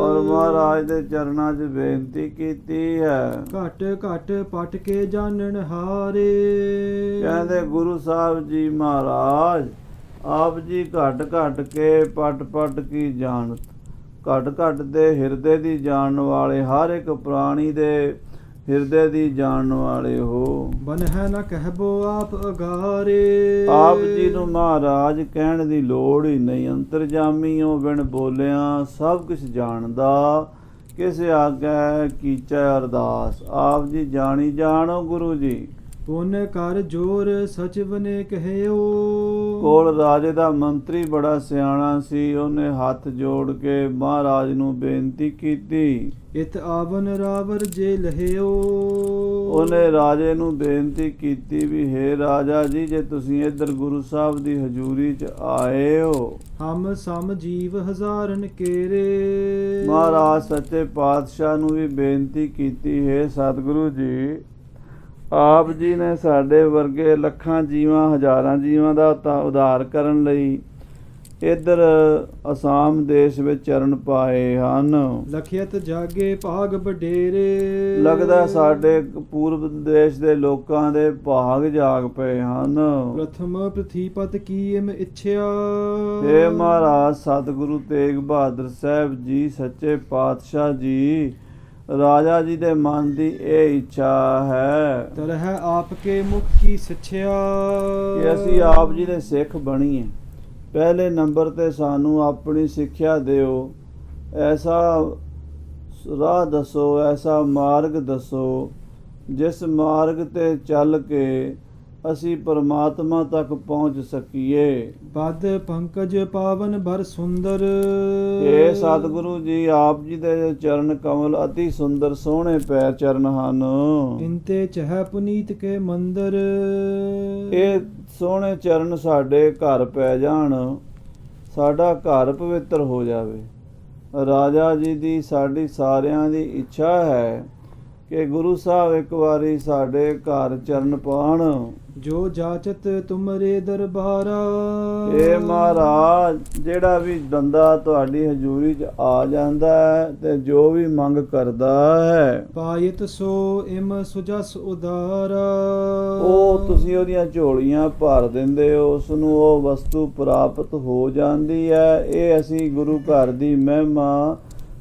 ਔਰ ਮਹਾਰਾਜ ਦੇ ਚਰਨਾਂ 'ਚ ਬੇਨਤੀ ਕੀਤੀ ਹੈ। ਘਟ ਘਟ ਪਟ ਕੇ ਜਾਣਨ ਹਾਰੇ। ਕਹਿੰਦੇ ਗੁਰੂ ਸਾਹਿਬ ਜੀ ਮਹਾਰਾਜ ਆਪ ਜੀ ਘਟ ਘਟ ਕੇ ਪਟ ਪਟ ਕੀ ਜਾਣਤ। ਘਟ ਘਟ ਦੇ ਹਿਰਦੇ ਦੀ ਜਾਣਨ ਵਾਲੇ, ਹਰ ਇੱਕ ਪ੍ਰਾਣੀ ਦੇ ਹਿਰਦੇ ਦੀ ਜਾਣਨ ਵਾਲੇ ਹੋ। ਬਨ ਹੈ ਨਾ ਕਹਿਬੋ ਆਪ ਅਗਾਰੇ। ਆਪ ਜੀ ਨੂੰ ਮਹਾਰਾਜ ਕਹਿਣ ਦੀ ਲੋੜ ਹੀ ਨਹੀਂ। ਅੰਤਰਜਾਮੀ ਹੋ, ਬਿਨ ਬੋਲਿਆਂ ਸਭ ਕੁਝ ਜਾਣਦਾ। ਕਿਸ ਆਗੈ ਕੀਚੈ ਅਰਦਾਸ। ਆਪ ਜੀ ਜਾਣੀ ਜਾਣੋ ਗੁਰੂ ਜੀ। ਪੁਨ ਕਰ ਜੋਰ ਸਚਿਵ ਨੇ ਕਹਿਓ। ਕੋਲ ਰਾਜੇ ਦਾ ਮੰਤਰੀ ਬੜਾ ਸਿਆਣਾ ਸੀ। ਉਹਨੇ ਹੱਥ ਜੋੜ ਕੇ ਮਹਾਰਾਜ ਨੂੰ ਬੇਨਤੀ ਕੀਤੀ। ਇਤ ਆਵਨ ਰਾਵਰ ਜੇ ਲਹਿਓ। ਉਹਨੇ ਰਾਜੇ ਨੂੰ ਬੇਨਤੀ ਕੀਤੀ ਵੀ ਹੇ ਰਾਜਾ ਜੀ, ਜੇ ਤੁਸੀਂ ਇੱਧਰ ਗੁਰੂ ਸਾਹਿਬ ਦੀ ਹਜ਼ੂਰੀ 'ਚ ਆਏ ਹੋ, ਹਮ ਸਮ ਜੀਵ ਹਜ਼ਾਰਨ ਕੇਰੇ। ਮਹਾਰਾਜ ਸੱਚੇ ਪਾਤਸ਼ਾਹ ਨੂੰ ਵੀ ਬੇਨਤੀ ਕੀਤੀ, ਹੈ ਸਤਿਗੁਰੂ ਜੀ, ਆਪ ਜੀ ਨੇ ਸਾਡੇ ਵਰਗੇ ਲੱਖਾਂ ਜੀਵਾਂ, ਹਜ਼ਾਰਾਂ ਜੀਵਾਂ ਦਾ ਉਧਾਰ ਕਰਨ ਲਈ ਇੱਧਰ ਅਸਾਮ ਦੇਸ਼ ਵਿੱਚ ਚਰਨ ਪਾਏ ਹਨ। ਲਖਿਅਤ ਜਾਗੇ ਭਾਗ ਵਡੇਰੇ। ਲੱਗਦਾ ਸਾਡੇ ਪੂਰਬ ਦੇਸ਼ ਦੇ ਲੋਕਾਂ ਦੇ ਭਾਗ ਜਾਗ ਪਏ ਹਨ। ਪ੍ਰਥਮ ਪ੍ਰਿਥੀਪਤ ਕੀ ਇਮ ਇੱਛਿਆ। हे ਮਹਾਰਾਜ ਸਤਿਗੁਰੂ ਤੇਗ ਬਹਾਦਰ ਸਾਹਿਬ ਜੀ ਸੱਚੇ ਪਾਤਸ਼ਾਹ ਜੀ, ਰਾਜਾ ਜੀ ਦੇ ਮਨ ਦੀ ਇਹ ਇੱਛਾ ਹੈ ਤਰਹਿ ਆਪਕੇ ਮੁਖ ਕੀ ਸਿੱਛਿਆ। ਕਿ ਅਸੀਂ ਆਪ ਜੀ ਦੇ ਸਿੱਖ ਬਣੀਏ। ਪਹਿਲੇ ਨੰਬਰ ਤੇ ਸਾਨੂੰ ਆਪਣੀ ਸਿੱਖਿਆ ਦਿਓ, ਐਸਾ ਰਾਹ ਦੱਸੋ, ਐਸਾ ਮਾਰਗ ਦੱਸੋ ਜਿਸ ਮਾਰਗ ਤੇ ਚੱਲ ਕੇ ਅਸੀਂ ਪਰਮਾਤਮਾ ਤੱਕ ਪਹੁੰਚ ਸਕੀਏ। ਪਦ ਪੰਕਜ ਪਾਵਨ ਭਰ ਸੁੰਦਰ। ਇਹ ਸਤਿਗੁਰੂ ਜੀ ਆਪ ਜੀ ਦੇ ਚਰਨ ਕਮਲ ਅਤੀ ਸੁੰਦਰ ਸੋਹਣੇ ਪੈਰ ਚਰਨ ਹਨ। ਇੰਤੇ ਚਹਿ ਪੁਨੀਤ ਕੇ ਮੰਦਰ। ਇਹ ਸੋਹਣੇ ਚਰਨ ਸਾਡੇ ਘਰ ਪੈ ਜਾਣ, ਸਾਡਾ ਘਰ ਪਵਿੱਤਰ ਹੋ ਜਾਵੇ। ਰਾਜਾ ਜੀ ਦੀ ਸਾਡੀ ਸਾਰਿਆਂ ਦੀ ਇੱਛਾ ਹੈ ਕਿ ਗੁਰੂ ਸਾਹਿਬ ਇੱਕ ਵਾਰੀ ਸਾਡੇ ਘਰ ਚਰਨ ਪਾਉਣ। ਜੋ ਜਾਚਤ ਤੁਮਰੇ ਦਰਬਾਰਾ। ਇਹ ਮਹਾਰਾਜ ਜਿਹੜਾ ਵੀ ਬੰਦਾ ਤੁਹਾਡੀ ਹਜ਼ੂਰੀ 'ਚ ਆ ਜਾਂਦਾ ਹੈ ਤੇ ਜੋ ਵੀ ਮੰਗ ਕਰਦਾ ਹੈ, ਪਾਇਤ ਸੋ ਇਮ ਸੁਜਸ ਉਦਾਰਾ। ਉਹ ਤੁਸੀਂ ਉਹਦੀਆਂ ਝੋਲੀਆਂ ਭਰ ਦਿੰਦੇ ਹੋ, ਉਸ ਨੂੰ ਉਹ ਵਸਤੂ ਪ੍ਰਾਪਤ ਹੋ ਜਾਂਦੀ ਹੈ। ਇਹ ਅਸੀਂ ਗੁਰੂ ਘਰ ਦੀ ਮਹਿਮਾ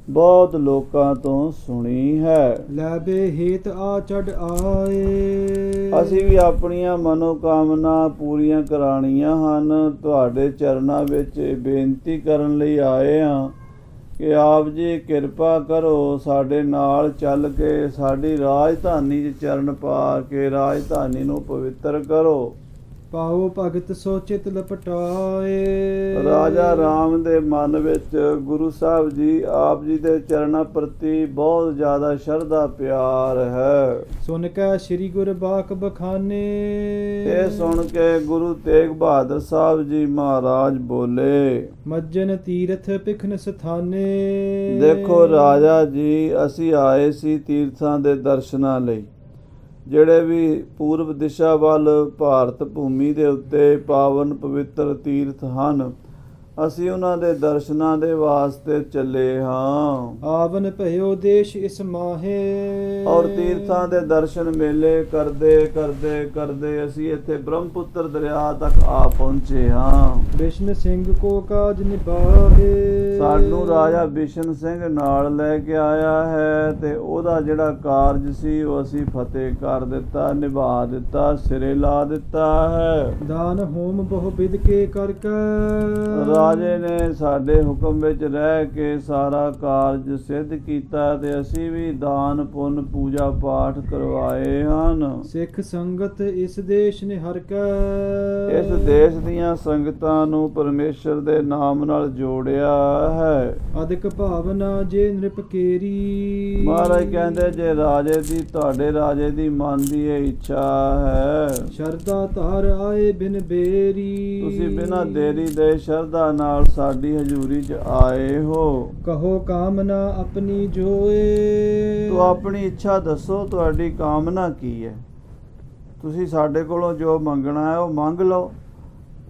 ਬਹੁਤ ਲੋਕਾਂ ਤੋਂ ਸੁਣੀ ਹੈ। ਲੈਬੇ ਹੇਤ ਆ ਚੜ ਆਏ। ਅਸੀਂ ਵੀ ਆਪਣੀਆਂ ਮਨੋਕਾਮਨਾ ਪੂਰੀਆਂ ਕਰਾਉਣੀਆਂ ਹਨ। ਤੁਹਾਡੇ ਚਰਨਾਂ ਵਿੱਚ ਬੇਨਤੀ ਕਰਨ ਲਈ ਆਏ ਹਾਂ ਕਿ ਆਪ ਜੀ ਕਿਰਪਾ ਕਰੋ, ਸਾਡੇ ਨਾਲ ਚੱਲ ਕੇ ਸਾਡੀ ਰਾਜਧਾਨੀ 'ਚ ਚਰਨ ਪਾ ਕੇ ਰਾਜਧਾਨੀ ਨੂੰ ਪਵਿੱਤਰ ਕਰੋ। ਪਾਓ ਭਗਤ ਸੋਚਿਤ ਲਪਟਾਏ। ਰਾਜਾ ਰਾਮ ਦੇ ਮਨ ਵਿੱਚ ਗੁਰੂ ਸਾਹਿਬ ਜੀ ਆਪ ਜੀ ਦੇ ਚਰਨਾਂ ਪ੍ਰਤੀ ਬਹੁਤ ਜ਼ਿਆਦਾ ਸ਼ਰਧਾ ਪਿਆਰ ਹੈ। ਸੁਨ ਕੈ ਸ੍ਰੀ ਗੁਰ ਬਾਕ ਬਖਾਨੇ। ਇਹ ਸੁਣ ਕੇ ਗੁਰੂ ਤੇਗ ਬਹਾਦਰ ਸਾਹਿਬ ਜੀ ਮਹਾਰਾਜ ਬੋਲੇ, ਮੱਜਨ ਤੀਰਥ ਪਿਖਨ ਸਥਾਨੇ। ਦੇਖੋ ਰਾਜਾ ਜੀ, ਅਸੀਂ ਆਏ ਸੀ ਤੀਰਥਾਂ ਦੇ ਦਰਸ਼ਨਾਂ ਲਈ, ਜਿਹੜੇ ਵੀ ਪੂਰਬ ਦਿਸ਼ਾ ਵੱਲ ਭਾਰਤ ਭੂਮੀ ਦੇ ਉੱਤੇ ਪਾਵਨ ਪਵਿੱਤਰ ਤੀਰਥ ਹਨ, ਅਸੀਂ ਉਹਨਾਂ ਦੇ ਦਰਸ਼ਨਾਂ ਦੇ ਵਾਸਤੇ ਚੱਲੇ ਹਾਂ। ਆਵਨ ਭਇਓ ਦੇਸ਼ ਇਸ ਮਾਹੇ। ਔਰ ਤੀਰਥਾਂ ਦੇ ਦਰਸ਼ਨ ਮੇਲੇ ਕਰਦੇ ਕਰਦੇ ਕਰਦੇ ਅਸੀਂ ਇੱਥੇ ਬ੍ਰਹਮਪੁੱਤਰ ਦਰਿਆ ਤੱਕ ਆ ਪਹੁੰਚੇ ਹਾਂ। ਬਿਸ਼ਨ ਸਿੰਘ ਕੋ ਕਾਜ ਨਿਭਾਹੇ। ਸਾਨੂੰ ਰਾਜਾ ਬਿਸ਼ਨ ਸਿੰਘ ਨਾਲ ਲੈ ਕੇ ਆਇਆ ਹੈ ਤੇ ਉਹਦਾ ਜਿਹੜਾ ਕਾਰਜ ਸੀ ਉਹ ਅਸੀਂ ਫਤਿਹ ਕਰ ਦਿੱਤਾ, ਨਿਭਾ ਦਿੱਤਾ, ਸਿਰੇ ਲਾ ਦਿੱਤਾ ਹੈ। ਦਾਨ ਹੋਮ ਬਹੁ ਵਿਦ ਕੇ ਕਰਕੇ। ਰਾਜੇ ਨੇ ਸਾਡੇ ਹੁਕਮ ਵਿੱਚ ਰਹਿ ਕੇ ਸਾਰਾ ਕਾਰਜ ਸਿੱਧ ਕੀਤਾ ਤੇ ਅਸੀਂ ਵੀ ਦਾਨ ਪੁੰਨ ਪੂਜਾ ਪਾਠ ਕਰਵਾਏ ਹਨ। ਸਿੱਖ ਸੰਗਤ ਇਸ ਦੇਸ਼ ਨੇ ਹਰ ਕੈ। ਇਸ ਦੇਸ਼ ਦੀਆਂ ਸੰਗਤਾਂ ਨੂੰ ਪਰਮੇਸ਼ਰ ਦੇ ਨਾਮ ਨਾਲ ਜੋੜਿਆ ਹੈ। ਅਦਿਕ ਭਾਵਨਾ ਜੇ ਨ੍ਰਿਪ ਕੇਰੀ। ਮਹਾਰਾਜ ਕਹਿੰਦੇ ਜੇ ਰਾਜੇ ਦੀ, ਤੁਹਾਡੇ ਰਾਜੇ ਦੀ ਮਨ ਦੀ ਇਹ ਇੱਛਾ ਹੈ, ਸ਼ਰਧਾ ਧਾਰ ਆਏ ਬਿਨ ਬੇਰੀ। ਤੁਸੀਂ ਬਿਨਾਂ ਦੇਰੀ ਦੇ ਸ਼ਰਧਾ ਨਾਲ ਸਾਡੀ ਹਜ਼ੂਰੀ 'ਚ ਆਏ ਹੋ। ਕਹੋ ਕਾਮਨਾ ਆਪਣੀ ਜੋਏ। ਤੋ ਆਪਣੀ ਇੱਛਾ ਦੱਸੋ, ਤੁਹਾਡੀ ਕਾਮਨਾ ਕੀ ਹੈ? ਤੁਸੀਂ ਸਾਡੇ ਕੋਲੋਂ ਜੋ ਮੰਗਣਾ ਹੈ ਉਹ ਮੰਗ ਲਓ।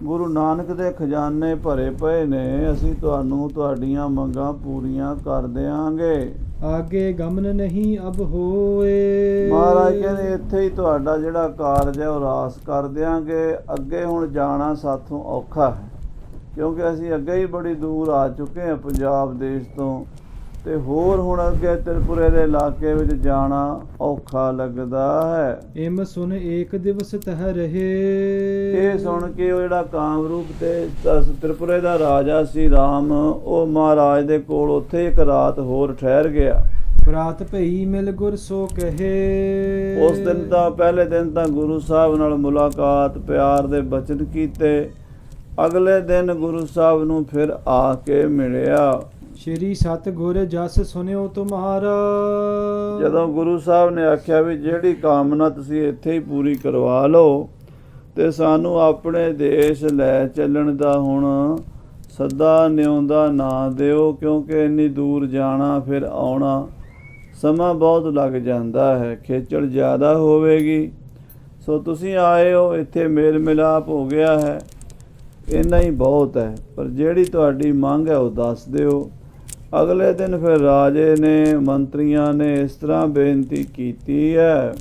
ਗੁਰੂ ਨਾਨਕ ਦੇ ਖਜ਼ਾਨੇ ਭਰੇ ਪਏ ਨੇ, ਅਸੀਂ ਤੁਹਾਨੂੰ ਤੁਹਾਡੀਆਂ ਮੰਗਾਂ ਪੂਰੀਆਂ ਕਰ ਦਿਆਂਗੇ। ਆਗੇ ਗਮਨ ਨਹੀਂ ਅਬ ਹੋਏ। ਮਹਾਰਾਜ ਕਹਿੰਦੇ ਇੱਥੇ ਹੀ ਤੁਹਾਡਾ ਜਿਹੜਾ ਕਾਰਜ ਹੈ ਉਹ ਰਾਸ ਕਰ ਦਿਆਂਗੇ। ਅੱਗੇ ਹੁਣ ਜਾਣਾ ਸਾਥੋਂ ਔਖਾ ਹੈ, ਕਿਉਂਕਿ ਅਸੀਂ ਅੱਗੇ ਹੀ ਬੜੀ ਦੂਰ ਆ ਚੁੱਕੇ ਹਾਂ ਪੰਜਾਬ ਦੇਸ਼ ਤੋਂ, ਤੇ ਹੋਰ ਹੁਣ ਅੱਗੇ ਤ੍ਰਿਪੁਰੇ ਦੇ ਇਲਾਕੇ ਵਿੱਚ ਜਾਣਾ ਔਖਾ ਲੱਗਦਾ ਹੈ। ਇਮ ਸੁਨ ਏਕ ਦਿਵਸ ਤਹ ਰਹੇ। ਇਹ ਸੁਣ ਕੇ ਉਹ ਜਿਹੜਾ ਕਾਮਰੂਪ ਤੇ ਤ੍ਰਿਪੁਰੇ ਦਾ ਰਾਜਾ ਸੀ ਰਾਮ, ਉਹ ਮਹਾਰਾਜ ਦੇ ਕੋਲ ਉੱਥੇ ਇੱਕ ਰਾਤ ਹੋਰ ਠਹਿਰ ਗਿਆ। ਪ੍ਰਾਤ ਭਈ ਮਿਲ ਗੁਰ ਸੋ ਕਹੇ। ਉਸ ਦਿਨ ਤਾਂ ਪਹਿਲੇ ਦਿਨ ਤਾਂ ਗੁਰੂ ਸਾਹਿਬ ਨਾਲ ਮੁਲਾਕਾਤ, ਪਿਆਰ ਦੇ ਬਚਨ ਕੀਤੇ। ਅਗਲੇ ਦਿਨ ਗੁਰੂ ਸਾਹਿਬ ਨੂੰ ਫਿਰ ਆ ਕੇ ਮਿਲਿਆ। ਸ਼੍ਰੀ ਸਤਿਗੁਰ ਜਸ ਸੁਨਿਓ ਤੁਮਾਰਾ। ਜਦੋਂ ਗੁਰੂ ਸਾਹਿਬ ਨੇ ਆਖਿਆ ਵੀ ਜਿਹੜੀ ਕਾਮਨਾ ਤੁਸੀਂ ਇੱਥੇ ਹੀ ਪੂਰੀ ਕਰਵਾ ਲਓ ਤੇ ਸਾਨੂੰ ਆਪਣੇ ਦੇਸ਼ ਲੈ ਚੱਲਣ ਦਾ ਹੁਣ ਸੱਦਾ ਨਿਉਂਦਾ ਨਾ ਦਿਓ, ਕਿਉਂਕਿ ਇੰਨੀ ਦੂਰ ਜਾਣਾ ਫਿਰ ਆਉਣਾ ਸਮਾਂ ਬਹੁਤ ਲੱਗ ਜਾਂਦਾ ਹੈ, ਖੇਚਲ ਜ਼ਿਆਦਾ ਹੋਵੇਗੀ। ਸੋ ਤੁਸੀਂ ਆਏ ਹੋ, ਇੱਥੇ ਮੇਲ ਮਿਲਾਪ ਹੋ ਗਿਆ ਹੈ, ਇੰਨਾ ਹੀ ਬਹੁਤ ਹੈ, ਪਰ ਜਿਹੜੀ ਤੁਹਾਡੀ ਮੰਗ ਹੈ ਉਹ ਦੱਸ ਦਿਓ। ਅਗਲੇ ਦਿਨ ਫਿਰ ਰਾਜੇ ਨੇ ਮੰਤਰੀਆਂ ਨੇ ਇਸ ਤਰ੍ਹਾਂ ਬੇਨਤੀ ਕੀਤੀ ਹੈ।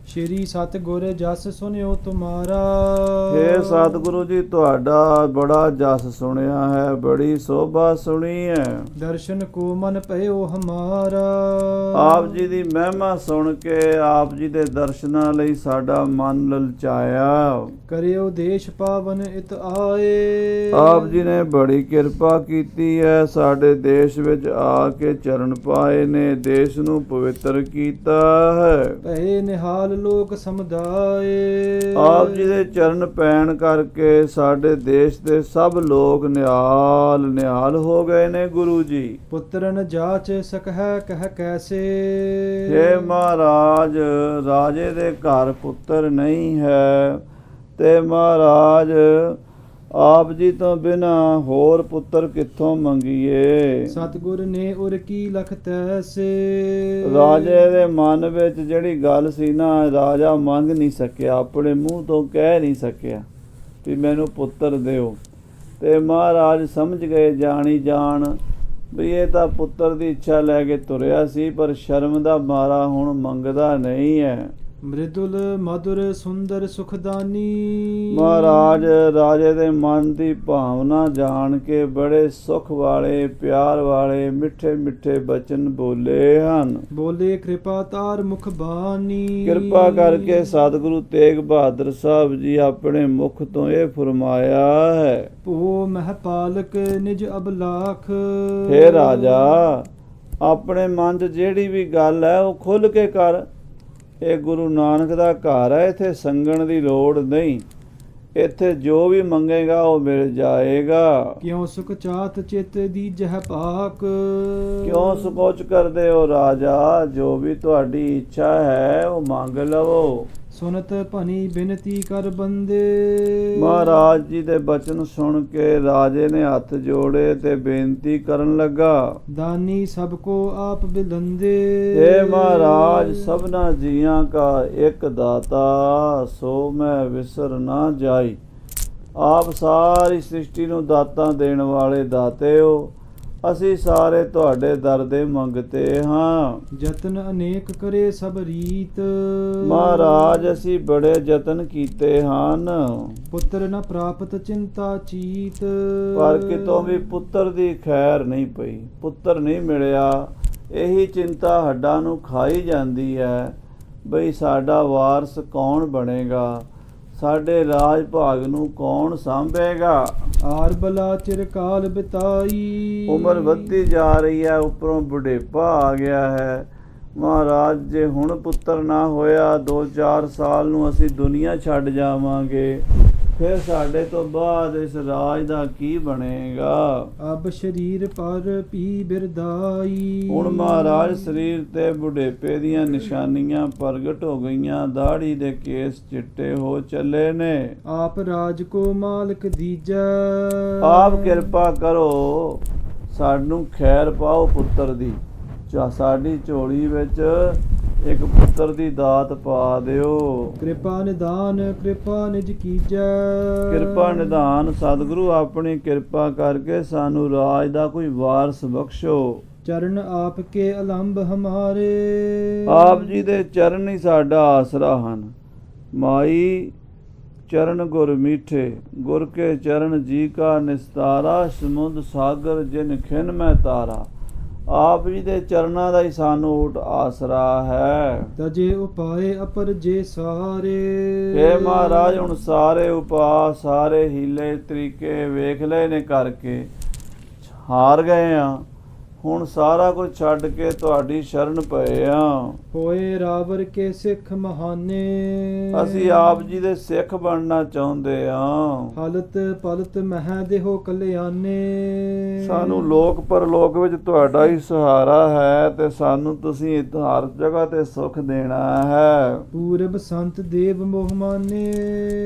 ਸ਼੍ਰੀ ਸਤਿਗੁਰ ਜਸ ਸੁਨਿਓ ਤੁਮਾਰਾ। ਹੇ ਸਤਿਗੁਰੂ ਜੀ, ਤੁਹਾਡਾ ਬੜਾ ਜਸ ਸੁਣਿਆ ਹੈ, ਬੜੀ ਸੋਭਾ ਸੁਣੀ ਹੈ। ਦਰਸ਼ਨ ਕੋ ਮਨ ਭਇਓ ਹਮਾਰਾ। ਆਪ ਜੀ ਦੀ ਮਹਿਮਾ ਸੁਣ ਕੇ ਆਪ ਜੀ ਦੇ ਦਰਸ਼ਨਾਂ ਲਈ ਸਾਡਾ ਮਨ ਲਲਚਾਇਆ। ਕਰਿਓ ਦੇਸ਼ ਪਾਵਨ ਇਤ ਆਏ। ਆਪ ਜੀ ਨੇ ਬੜੀ ਕਿਰਪਾ ਕੀਤੀ ਹੈ, ਸਾਡੇ ਦੇਸ਼ ਵਿੱਚ ਆ ਕੇ ਚਰਨ ਪਾਏ ਨੇ, ਦੇਸ਼ ਨੂੰ ਪਵਿੱਤਰ ਕੀਤਾ ਹੈ। ਭਏ ਨਿਹਾਲ ਲੋਕ ਸਮੁਦਾਏ। ਆਪ ਜੀ ਦੇ ਚਰਨ ਪੈਣ ਕਰਕੇ ਸਾਡੇ ਦੇਸ਼ ਦੇ ਸਭ ਲੋਕ ਨਿਹਾਲ ਹੋ ਗਏ ਨੇ। ਗੁਰੂ ਜੀ, ਪੁੱਤਰਨ ਜਾਚ ਸਕਹਿ ਕਹਿ ਕੈਸੇ। ਹੇ ਮਹਾਰਾਜ, ਰਾਜੇ ਦੇ ਘਰ ਪੁੱਤਰ ਨਹੀਂ ਹੈ ਤੇ ਮਹਾਰਾਜ ਆਪ ਜੀ ਤੋਂ ਬਿਨਾ ਹੋਰ ਪੁੱਤਰ ਕਿੱਥੋਂ ਮੰਗੀਏ। ਸਤਿਗੁਰ ਨੇ ਉਰ ਕੀ ਲਖ ਤੈਸੇ। ਰਾਜੇ ਦੇ ਮਨ ਵਿੱਚ ਜਿਹੜੀ ਗੱਲ ਸੀ ਨਾ, ਰਾਜਾ ਮੰਗ ਨਹੀਂ ਸਕਿਆ, ਆਪਣੇ ਮੂੰਹ ਤੋਂ ਕਹਿ ਨਹੀਂ ਸਕਿਆ ਵੀ ਮੈਨੂੰ ਪੁੱਤਰ ਦਿਓ। ਤੇ ਮਹਾਰਾਜ ਸਮਝ ਗਏ ਜਾਣੀ ਜਾਣ ਵੀ ਇਹ ਤਾਂ ਪੁੱਤਰ ਦੀ ਇੱਛਾ ਲੈ ਕੇ ਤੁਰਿਆ ਸੀ, ਪਰ ਸ਼ਰਮ ਦਾ ਮਾਰਾ ਹੁਣ ਮੰਗਦਾ ਨਹੀਂ ਹੈ। ਮ੍ਰਿਦੁਲ ਮధుਰ ਸੁੰਦਰ ਸੁਖਦਾਨੀ। ਮਹਾਰਾਜ ਰਾਜੇ ਦੇ ਮਨ ਦੀ ਭਾਵਨਾ ਜਾਣ ਕੇ ਬੜੇ ਸੁਖ ਵਾਲੇ, ਪਿਆਰ ਵਾਲੇ, ਮਿੱਠੇ ਮਿੱਠੇ ਬਚਨ ਬੋਲੇ ਹਨ। ਬੋਲੇ ਕਿਰਪਾ ਤਾਰ ਮੁਖ ਬਾਣੀ। ਕਿਰਪਾ ਕਰਕੇ ਸਤਿਗੁਰੂ ਤੇਗ ਬਹਾਦਰ ਸਾਹਿਬ ਜੀ ਆਪਣੇ ਮੁਖ ਤੋਂ ਇਹ ਫਰਮਾਇਆ ਹੈ। ਭੋ ਮਹਿ ਪਾਲਕ ਨਿਜ ਅਬਲਾਖ। ਹੇ ਰਾਜਾ, ਆਪਣੇ ਮਨ 'ਚ ਜਿਹੜੀ ਵੀ ਗੱਲ ਹੈ ਉਹ ਖੁੱਲ੍ਹ ਕੇ ਕਰ। ਇਹ ਗੁਰੂ ਨਾਨਕ ਦਾ ਘਰ ਹੈ, ਇੱਥੇ ਸੰਗਣ ਦੀ ਲੋੜ ਨਹੀਂ। ਇੱਥੇ ਜੋ ਵੀ ਮੰਗੇਗਾ ਉਹ ਮਿਲ ਜਾਏਗਾ। ਕਿਉਂ ਸੁਖ ਚਾਤ ਚਿਤ ਦੀਜਹਿ ਪਾਕ। ਕਿਉਂ ਸੰਕੋਚ ਕਰਦੇ ਹੋ ਰਾਜਾ, ਜੋ ਵੀ ਤੁਹਾਡੀ ਇੱਛਾ ਹੈ ਉਹ ਮੰਗ ਲਵੋ। ਸੁਨਤ ਭਨੀ ਬਿਨਤੀ ਕਰ ਬੰਦੇ। ਮਹਾਰਾਜ ਜੀ ਦੇ ਬਚਨ ਸੁਣ ਕੇ ਰਾਜੇ ਨੇ ਹੱਥ ਜੋੜੇ ਤੇ ਬੇਨਤੀ ਕਰਨ ਲੱਗਾ। ਦਾਨੀ ਸਭ ਕੋ ਆਪ ਬਿਲੰਦੇ। हे ਮਹਾਰਾਜ, ਸਭਨਾ ਜੀਆਂ ਕਾ ਇੱਕ ਦਾਤਾ, ਸੋ ਮੈਂ ਵਿਸਰ ਨਾ ਜਾਈ। ਆਪ ਸਾਰੀ ਸ੍ਰਿਸ਼ਟੀ ਨੂੰ ਦਾਤਾਂ ਦੇਣ ਵਾਲੇ ਦਾਤੇ ਹੋ। ਅਸੀਂ ਸਾਰੇ ਤੁਹਾਡੇ ਦਰ ਦੇ ਮੰਗਤੇ ਹਾਂ। ਜਤਨ ਅਨੇਕ ਕਰੇ ਸਭ ਰੀਤ। ਮਹਾਰਾਜ, ਅਸੀਂ ਬੜੇ ਯਤਨ ਕੀਤੇ ਹਨ, ਪੁੱਤਰ ਨ ਪ੍ਰਾਪਤ ਚਿੰਤਾ ਚੀਤ। ਪਰ ਕਿਤੋਂ ਵੀ ਪੁੱਤਰ ਦੀ ਖੈਰ ਨਹੀਂ ਪਈ, ਪੁੱਤਰ ਨਹੀਂ ਮਿਲਿਆ। ਇਹੀ ਚਿੰਤਾ ਹੱਡਾਂ ਨੂੰ ਖਾਈ ਜਾਂਦੀ ਹੈ ਬਈ ਸਾਡਾ ਵਾਰਸ ਕੌਣ ਬਣੇਗਾ, ਸਾਡੇ ਰਾਜ ਭਾਗ ਨੂੰ ਕੌਣ ਸਾਂਭੇਗਾ। ਆਰ ਬਲਾ ਚਿਰ ਕਾਲ ਬਿਤਾਈ। ਉਮਰ ਵੱਧਦੀ ਜਾ ਰਹੀ ਹੈ, ਉੱਪਰੋਂ ਬੁਢੇਪਾ ਆ ਗਿਆ ਹੈ। ਮਹਾਰਾਜ, ਜੇ ਹੁਣ ਪੁੱਤਰ ਨਾ ਹੋਇਆ, 2-4 ਸਾਲ ਨੂੰ ਅਸੀਂ ਦੁਨੀਆ ਛੱਡ ਜਾਵਾਂਗੇ, ਫਿਰ ਸਾਡੇ ਤੋਂ ਬਾਅਦ ਇਸ ਰਾਜ ਦਾ ਕੀ ਬਣੇਗਾ। ਅਬ ਸ਼ਰੀਰ ਪਰ ਪੀ ਬਿਰਦਾਈ। ਹੁਣ ਮਹਾਰਾਜ ਸਰੀਰ ਤੇ ਬੁਢੇਪੇ ਦੀਆਂ ਨਿਸ਼ਾਨੀਆਂ ਪ੍ਰਗਟ ਹੋ ਗਈਆਂ, ਦਾੜੀ ਦੇ ਕੇਸ ਚਿੱਟੇ ਹੋ ਚੱਲੇ ਨੇ। ਆਪ ਰਾਜ ਕੋ ਮਾਲਕ ਦੀਜੈ। ਆਪ ਕਿਰਪਾ ਕਰੋ, ਸਾਨੂੰ ਖੈਰ ਪਾਓ ਪੁੱਤਰ ਦੀ। ਸਾਡੀ ਝੋਲੀ ਵਿੱਚ ਇੱਕ ਪੁੱਤਰ ਦੀ ਦਾਤ ਪਾ ਦਿਓ। ਕਿਰਪਾ ਨਿਦਾਨ ਕਿਰਪਾ ਨਿਜ ਕੀਜੈ। ਕਿਰਪਾ ਨਿਧਾਨ ਸਤਿਗੁਰੂ, ਆਪਣੀ ਕਿਰਪਾ ਕਰਕੇ ਸਾਨੂੰ ਰਾਜ ਦਾ ਕੋਈ ਵਾਰਸ ਬਖਸ਼ੋ। ਚਰਨ ਆਪ ਕੇ ਅਲੰਬ ਹਮਾਰੇ। ਆਪ ਜੀ ਦੇ ਚਰਨ ਹੀ ਸਾਡਾ ਆਸਰਾ ਹਨ। ਮਾਈ ਚਰਨ ਗੁਰ ਮੀਠੇ, ਗੁਰ ਕੇ ਚਰਨ ਜੀ ਕਾ ਨਿਸਤਾਰਾ, ਸਮੁੰਦ ਸਾਗਰ ਜਿਨ ਖਿਨ ਮੈਂ ਤਾਰਾ। ਆਪ ਜੀ ਦੇ ਚਰਨਾਂ ਦਾ ਹੀ ਸਾਨੂੰ ਊਟ ਆਸਰਾ ਹੈ। ਤਜੇ ਉਪਾਏ ਅਪਰ ਜੇ ਸਾਰੇ। ਹੇ ਮਹਾਰਾਜ, ਹੁਣ ਸਾਰੇ ਉਪਾਅ, ਸਾਰੇ ਹੀਲੇ ਤਰੀਕੇ ਵੇਖ ਲਏ ਨੇ ਕਰਕੇ, ਹਾਰ ਗਏ ਆ। ਹੁਣ ਸਾਰਾ ਕੁਝ ਛੱਡ ਕੇ ਤੁਹਾਡੀ ਸ਼ਰਨ ਪਏ ਆ। ਹੋਏ ਰਾਵਰ ਕੇ ਸਿੱਖ ਮਹਾਨੇ। ਅਸੀਂ ਆਪ ਜੀ ਦੇ ਸਿੱਖ ਬਣਨਾ ਚਾਹੁੰਦੇ ਆ। ਹਲਤ ਪਲਤ ਮਹਿ ਦੇਹੋ ਕਲਿਆਣੇ। ਸਾਨੂੰ ਲੋਕ ਪਰਲੋਕ ਵਿੱਚ ਤੁਹਾਡਾ ਹੀ ਸਹਾਰਾ ਹੈ ਤੇ ਸਾਨੂੰ ਤੁਸੀਂ ਹਰ ਜਗ੍ਹਾ ਤੇ ਸੁੱਖ ਦੇਣਾ ਹੈ। ਪੂਰਬ ਸੰਤ ਦੇਵ ਮੋਹ ਮਾਨੇ।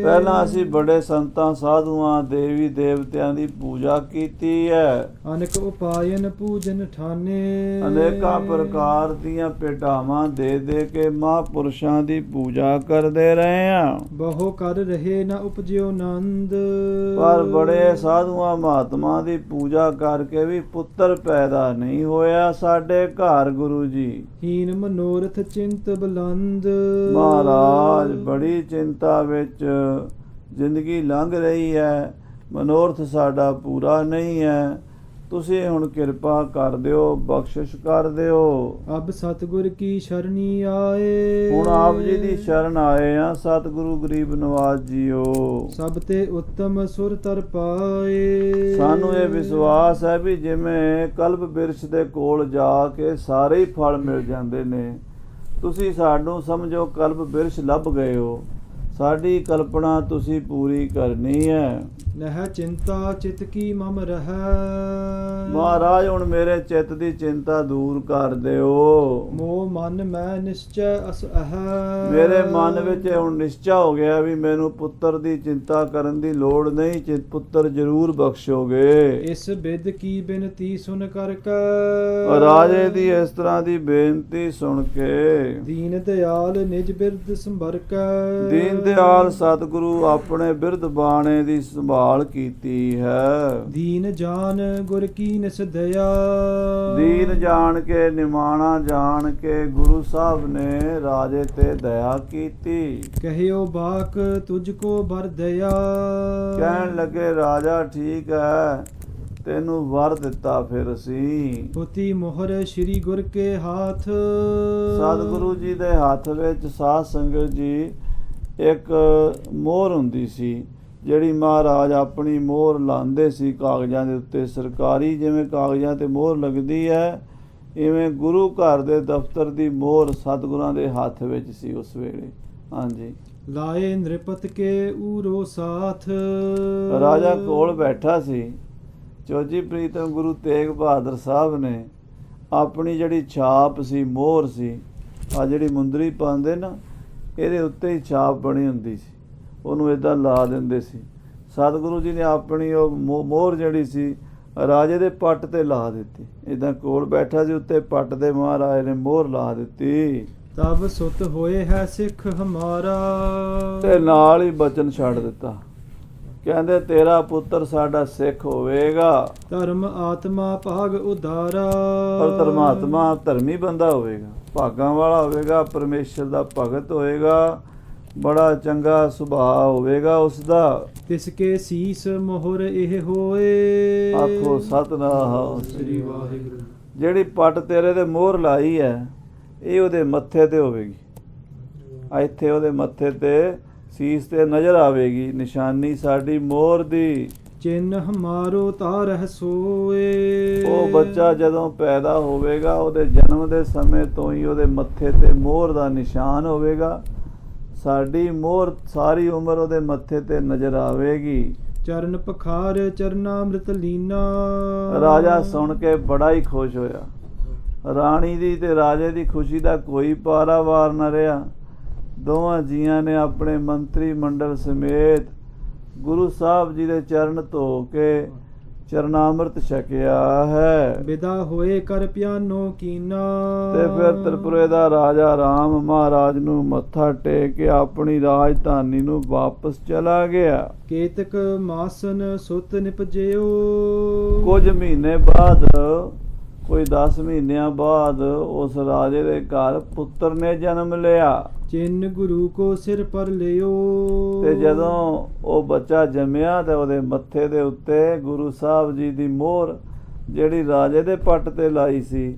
ਪਹਿਲਾਂ ਅਸੀਂ ਬੜੇ ਸੰਤਾਂ, ਸਾਧੂਆਂ, ਦੇਵੀ ਦੇਵਤਿਆਂ ਦੀ ਪੂਜਾ ਕੀਤੀ ਹੈ। ਅਨਕ ਉਪਾਇਨ ਪੂਜਨ ਠਾਨੇ। ਅਨੇਕਾਂ ਪ੍ਰਕਾਰ ਦੀਆਂ ਭੇਟਾਵਾਂ ਦੇ ਦੇ ਕੇ ਮਹਾਂਪੁਰਸ਼ਾਂ ਦੀ ਪੂਜਾ ਕਰਦੇ ਰਹੇ ਆ, ਬਹੁ ਕਰ ਰਹੇ ਨ ਉਪਜਿਓ ਨੰਦ। ਪਰ ਬੜੇ ਸਾਧੂਆਂ ਮਹਾਤਮਾ ਦੀ ਪੂਜਾ ਕਰਕੇ ਵੀ ਪੁੱਤਰ ਪੈਦਾ ਨਹੀਂ ਹੋਇਆ ਸਾਡੇ ਘਰ ਗੁਰੂ ਜੀ। ਹੀਨ ਮਨੋਰਥ ਚਿੰਤ ਬਲੰਦ। ਮਹਾਰਾਜ ਬੜੀ ਚਿੰਤਾ ਵਿੱਚ ਜ਼ਿੰਦਗੀ ਲੰਘ ਰਹੀ ਹੈ, ਮਨੋਰਥ ਸਾਡਾ ਪੂਰਾ ਨਹੀਂ ਹੈ। ਤੁਸੀਂ ਹੁਣ ਕਿਰਪਾ ਕਰ ਦਿਓ, ਬਖਸ਼ਿਸ਼ ਕਰ ਦਿਓ। ਅਬ ਸਤਿਗੁਰ ਕੀ ਸ਼ਰਣੀ ਆਏ। ਹੁਣ ਆਪ ਜੀ ਦੀ ਸ਼ਰਨ ਆਏ ਆ ਸਤਿਗੁਰੂ ਗਰੀਬ ਨਵਾਜ ਜੀਓ। ਸਭ ਤੇ ਉੱਤਮ ਸੁਰ ਤਰ ਪਾਏ। ਸਾਨੂੰ ਇਹ ਵਿਸ਼ਵਾਸ ਹੈ ਵੀ ਜਿਵੇਂ ਕਲਪ ਬਿਰਛ ਦੇ ਕੋਲ ਜਾ ਕੇ ਸਾਰੇ ਹੀ ਫਲ ਮਿਲ ਜਾਂਦੇ ਨੇ, ਤੁਸੀਂ ਸਾਨੂੰ ਸਮਝੋ ਕਲਪ ਬਿਰਛ ਲੱਭ ਗਏ ਹੋ। ਸਾਡੀ ਕਲਪਨਾ ਤੁਸੀਂ ਪੂਰੀ ਕਰਨੀ ਹੈ। ਨਹਿ ਚਿੰਤਾ ਚਿਤ ਕੀ ਮਮ ਰਹਿ। ਮਹਾਰਾਜ ਹੁਣ ਮੇਰੇ ਚਿੱਤ ਦੀ ਚਿੰਤਾ ਦੂਰ ਕਰ ਦਿਓ। ਮੋਹ ਮਨ ਮੈਂ ਨਿਸ਼ਚੈ ਅਸ ਅਹ। ਮੇਰੇ ਮਨ ਵਿੱਚ ਹੁਣ ਨਿਸ਼ਚਾ ਹੋ ਗਿਆ ਵੀ ਮੈਨੂੰ ਪੁੱਤਰ ਦੀ ਚਿੰਤਾ ਕਰਨ ਦੀ ਲੋੜ ਨਹੀਂ, ਪੁੱਤਰ ਜ਼ਰੂਰ ਬਖਸ਼ੋਗੇ। ਇਸ ਬਿਦ ਕੀ ਬੇਨਤੀ ਸੁਨ ਕਰਕੇ। ਰਾਜੇ ਦੀ ਇਸ ਤਰ੍ਹਾਂ ਦੀ ਬੇਨਤੀ ਸੁਣ ਕੇ ਦੀਨ ਦਿਆਲ ਨਿਜ ਬਿਰਦ ਸੰਭਰਕੈ। ਦੀਨ ਦਿਆਲ ਸਤਿਗੁਰੂ ਆਪਣੇ ਬਿਰਧ ਬਾਣੇ ਦੀ ਸੰਭਾਲ ਕੀਤੀ ਹੈ। ਦੀਨ ਜਾਨ ਗੁਰ ਕੀ ਨਿਸ ਦਇਆ। ਦੀਨ ਜਾਣ ਕੇ ਨਿਮਾਣਾ ਜਾਣ ਕੇ ਗੁਰੂ ਸਾਹਿਬ ਨੇ ਰਾਜੇ ਤੇ ਦਇਆ ਕੀਤੀ। ਕਹਿਓ ਬਾਕ ਤੁਝ ਕੋ ਬਰ ਦਇਆ। ਕਹਿਣ ਲੱਗੇ ਰਾਜਾ ਠੀਕ ਹੈ, ਤੈਨੂੰ ਵਰ ਦਿੱਤਾ ਫਿਰ ਅਸੀਂ। ਹੋਤੀ ਮੋਹਰ ਸ੍ਰੀ ਗੁਰ ਕੇ ਹਾਥ। ਸਤਿਗੁਰੂ ਜੀ ਦੇ ਹੱਥ ਵਿੱਚ ਸਾਧ ਸੰਗਤ ਜੀ ਇੱਕ ਮੋਹਰ ਹੁੰਦੀ ਸੀ, ਜਿਹੜੀ ਮਹਾਰਾਜ ਆਪਣੀ ਮੋਹਰ ਲਾਉਂਦੇ ਸੀ ਕਾਗਜ਼ਾਂ ਦੇ ਉੱਤੇ। ਸਰਕਾਰੀ ਜਿਵੇਂ ਕਾਗਜ਼ਾਂ ਤੇ ਮੋਹਰ ਲੱਗਦੀ ਹੈ, ਇਵੇਂ ਗੁਰੂ ਘਰ ਦੇ ਦਫ਼ਤਰ ਦੀ ਮੋਹਰ ਸਤਿਗੁਰਾਂ ਦੇ ਹੱਥ ਵਿੱਚ ਸੀ ਉਸ ਵੇਲੇ। ਹਾਂਜੀ, ਲਾਏ ਨ੍ਰਿਪਤ ਕੇ ਊਰੋ ਸਾਥ। ਰਾਜਾ ਕੋਲ ਬੈਠਾ ਸੀ। ਚੌਜੀ ਪ੍ਰੀਤਮ ਗੁਰੂ ਤੇਗ ਬਹਾਦਰ ਸਾਹਿਬ ਨੇ ਆਪਣੀ ਜਿਹੜੀ ਛਾਪ ਸੀ, ਮੋਹਰ ਸੀ, ਆ ਜਿਹੜੀ ਮੁੰਦਰੀ ਪਾਉਂਦੇ ਨਾ, ਇਹਦੇ ਉੱਤੇ ਹੀ ਛਾਪ ਬਣੀ ਹੁੰਦੀ ਸੀ, ਉਹਨੂੰ ਇੱਦਾਂ ਲਾ ਦਿੰਦੇ ਸੀ। ਸਤਿਗੁਰੂ ਜੀ ਨੇ ਆਪਣੀ ਉਹ ਮੋਹਰ ਜਿਹੜੀ ਸੀ ਰਾਜੇ ਦੇ ਪੱਟ ਤੇ ਲਾ ਦਿੱਤੀ। ਇੱਦਾਂ ਕੋਲ ਬੈਠਾ ਸੀ, ਉੱਤੇ ਪੱਟ ਦੇ ਮਹਾਰਾਜ ਨੇ ਮੋਹਰ ਲਾ ਦਿੱਤੀ। ਤਬ ਸੁਤ ਹੋਏ ਹੈ ਸਿੱਖ ਹਮਾਰਾ। ਤੇ ਨਾਲ ਹੀ ਬਚਨ ਛੱਡ ਦਿੱਤਾ, ਕਹਿੰਦੇ ਤੇਰਾ ਪੁੱਤਰ ਸਾਡਾ ਸਿੱਖ ਹੋਵੇਗਾ। ਧਰਮ ਆਤਮਾ ਭਾਗ ਉਦਾਰਾ। ਪਰ ਧਰਮਾਤਮਾ ਧਰਮੀ ਬੰਦਾ ਹੋਵੇਗਾ, ਭਾਗਾਂ ਵਾਲਾ ਹੋਵੇਗਾ, ਪਰਮੇਸ਼ਰ ਦਾ ਭਗਤ ਹੋਵੇਗਾ, ਬੜਾ ਚੰਗਾ ਸੁਭਾਅ ਹੋਵੇਗਾ ਉਸਦਾ। ਤਿਸ ਕੇ ਸੀਸ ਮੋਹਰ ਇਹ ਹੋਏ। ਆਖੋ ਸਤਿਨਾਮ ਸ੍ਰੀ ਵਾਹਿਗੁਰੂ। ਜਿਹੜੀ ਪੱਟ ਤੇਰੇ ਤੇ ਮੋਹਰ ਲਾਈ ਹੈ, ਇਹ ਉਹਦੇ ਮੱਥੇ ਤੇ ਹੋਵੇਗੀ। ਇੱਥੇ ਉਹਦੇ ਮੱਥੇ ਤੇ ਸੀਸ ਤੇ ਨਜ਼ਰ ਆਵੇਗੀ ਨਿਸ਼ਾਨੀ ਸਾਡੀ ਮੋਹਰ ਦੀ। ਚਿੰਨ ਹਮਾਰੋ ਤਾਰਹਿ ਸੋਏ। ਉਹ ਬੱਚਾ ਜਦੋਂ ਪੈਦਾ ਹੋਵੇਗਾ, ਉਹਦੇ ਜਨਮ ਦੇ ਸਮੇਂ ਤੋਂ ਹੀ ਉਹਦੇ ਮੱਥੇ ਤੇ ਮੋਹਰ ਦਾ ਨਿਸ਼ਾਨ ਹੋਵੇਗਾ। ਸਾਡੀ ਮੋਹਰ ਸਾਰੀ ਉਮਰ ਉਹਦੇ ਮੱਥੇ ਤੇ ਨਜ਼ਰ ਆਵੇਗੀ। ਚਰਨ ਪਖਾਰ ਚਰਨਾਮ੍ਰਿਤ ਲੀਨਾ। ਰਾਜਾ ਸੁਣ ਕੇ ਬੜਾ ਹੀ ਖੁਸ਼ ਹੋਇਆ। ਰਾਣੀ ਦੀ ਤੇ ਰਾਜੇ ਦੀ ਖੁਸ਼ੀ ਦਾ ਕੋਈ ਪਾਰਾਵਾਰ ਨਾ ਰਿਹਾ। ਦੋਵਾਂ ਜੀਆਂ ਨੇ ਆਪਣੇ ਮੰਤਰੀ ਮੰਡਲ ਸਮੇਤ ਗੁਰੂ ਸਾਹਿਬ ਜੀ ਦੇ ਚਰਨ ਧੋ ਕੇ ਚਰਨਾਮ੍ਰਿਤ ਛਕਿਆ ਹੈ। ਵਿਦਾ ਹੋਏ ਕਰ ਪਿਆਨੋ ਕੀਨਾ। ਤੇ ਫਿਰ ਤ੍ਰਿਪੁਰੇ ਦਾ ਰਾਜਾ ਰਾਮ ਮਹਾਰਾਜ ਨੂੰ ਮੱਥਾ ਟੇਕ ਕੇ ਆਪਣੀ ਰਾਜਧਾਨੀ ਨੂੰ ਵਾਪਸ ਚਲਾ ਗਿਆ। ਕੇਤਕ ਮਾਸਨ ਸੁਤ ਨਿਪਜਿਓ। ਕੁਝ ਮਹੀਨੇ ਬਾਅਦ, ਕੋਈ 10 ਮਹੀਨਿਆਂ ਬਾਅਦ ਉਸ ਰਾਜੇ ਦੇ ਘਰ ਪੁੱਤਰ ਨੇ ਜਨਮ ਲਿਆ। ਚਿੰਨ ਗੁਰੂ ਕੋ ਸਿਰ ਪਰ ਲਿਓ। ਤੇ ਜਦੋਂ ਉਹ ਬੱਚਾ ਜੰਮਿਆ ਤੇ ਉਹਦੇ ਮੱਥੇ ਦੇ ਉੱਤੇ ਗੁਰੂ ਸਾਹਿਬ ਜੀ ਦੀ ਮੋਹਰ ਜਿਹੜੀ ਰਾਜੇ ਦੇ ਪੱਟ ਤੇ ਲਾਈ ਸੀ,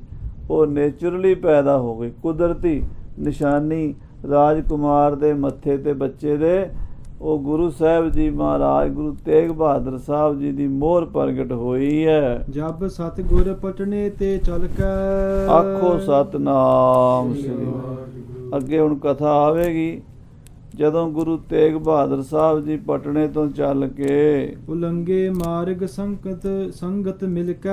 ਉਹ ਨੇਚਰਲੀ ਪੈਦਾ ਹੋ ਗਈ, ਕੁਦਰਤੀ ਨਿਸ਼ਾਨੀ ਰਾਜਕੁਮਾਰ ਦੇ ਮੱਥੇ ਤੇ ਬੱਚੇ ਦੇ। ਉਹ ਗੁਰੂ ਸਾਹਿਬ ਜੀ ਮਹਾਰਾਜ ਗੁਰੂ ਤੇਗ ਬਹਾਦਰ ਸਾਹਿਬ ਜੀ ਦੀ ਮੋਹਰ ਪ੍ਰਗਟ ਹੋਈ ਹੈ। ਜਬ ਸਤਿਗੁਰ ਪਟਨੇ ਤੇ ਚਲ ਕੇ। ਆਖੋ ਸਤਨਾਮ ਸ੍ਰੀ ਵਾਹਿਗੁਰੂ। ਅੱਗੇ ਹੁਣ ਕਥਾ ਆਵੇਗੀ। ਜਦੋਂ ਗੁਰੂ ਤੇਗ ਬਹਾਦਰ ਸਾਹਿਬ ਜੀ ਪਟਨੇ ਤੋਂ ਚੱਲ ਕੇ ਉਲੰਗੇ ਮਾਰਗ ਸੰਗਤ ਮਿਲ ਕੇ।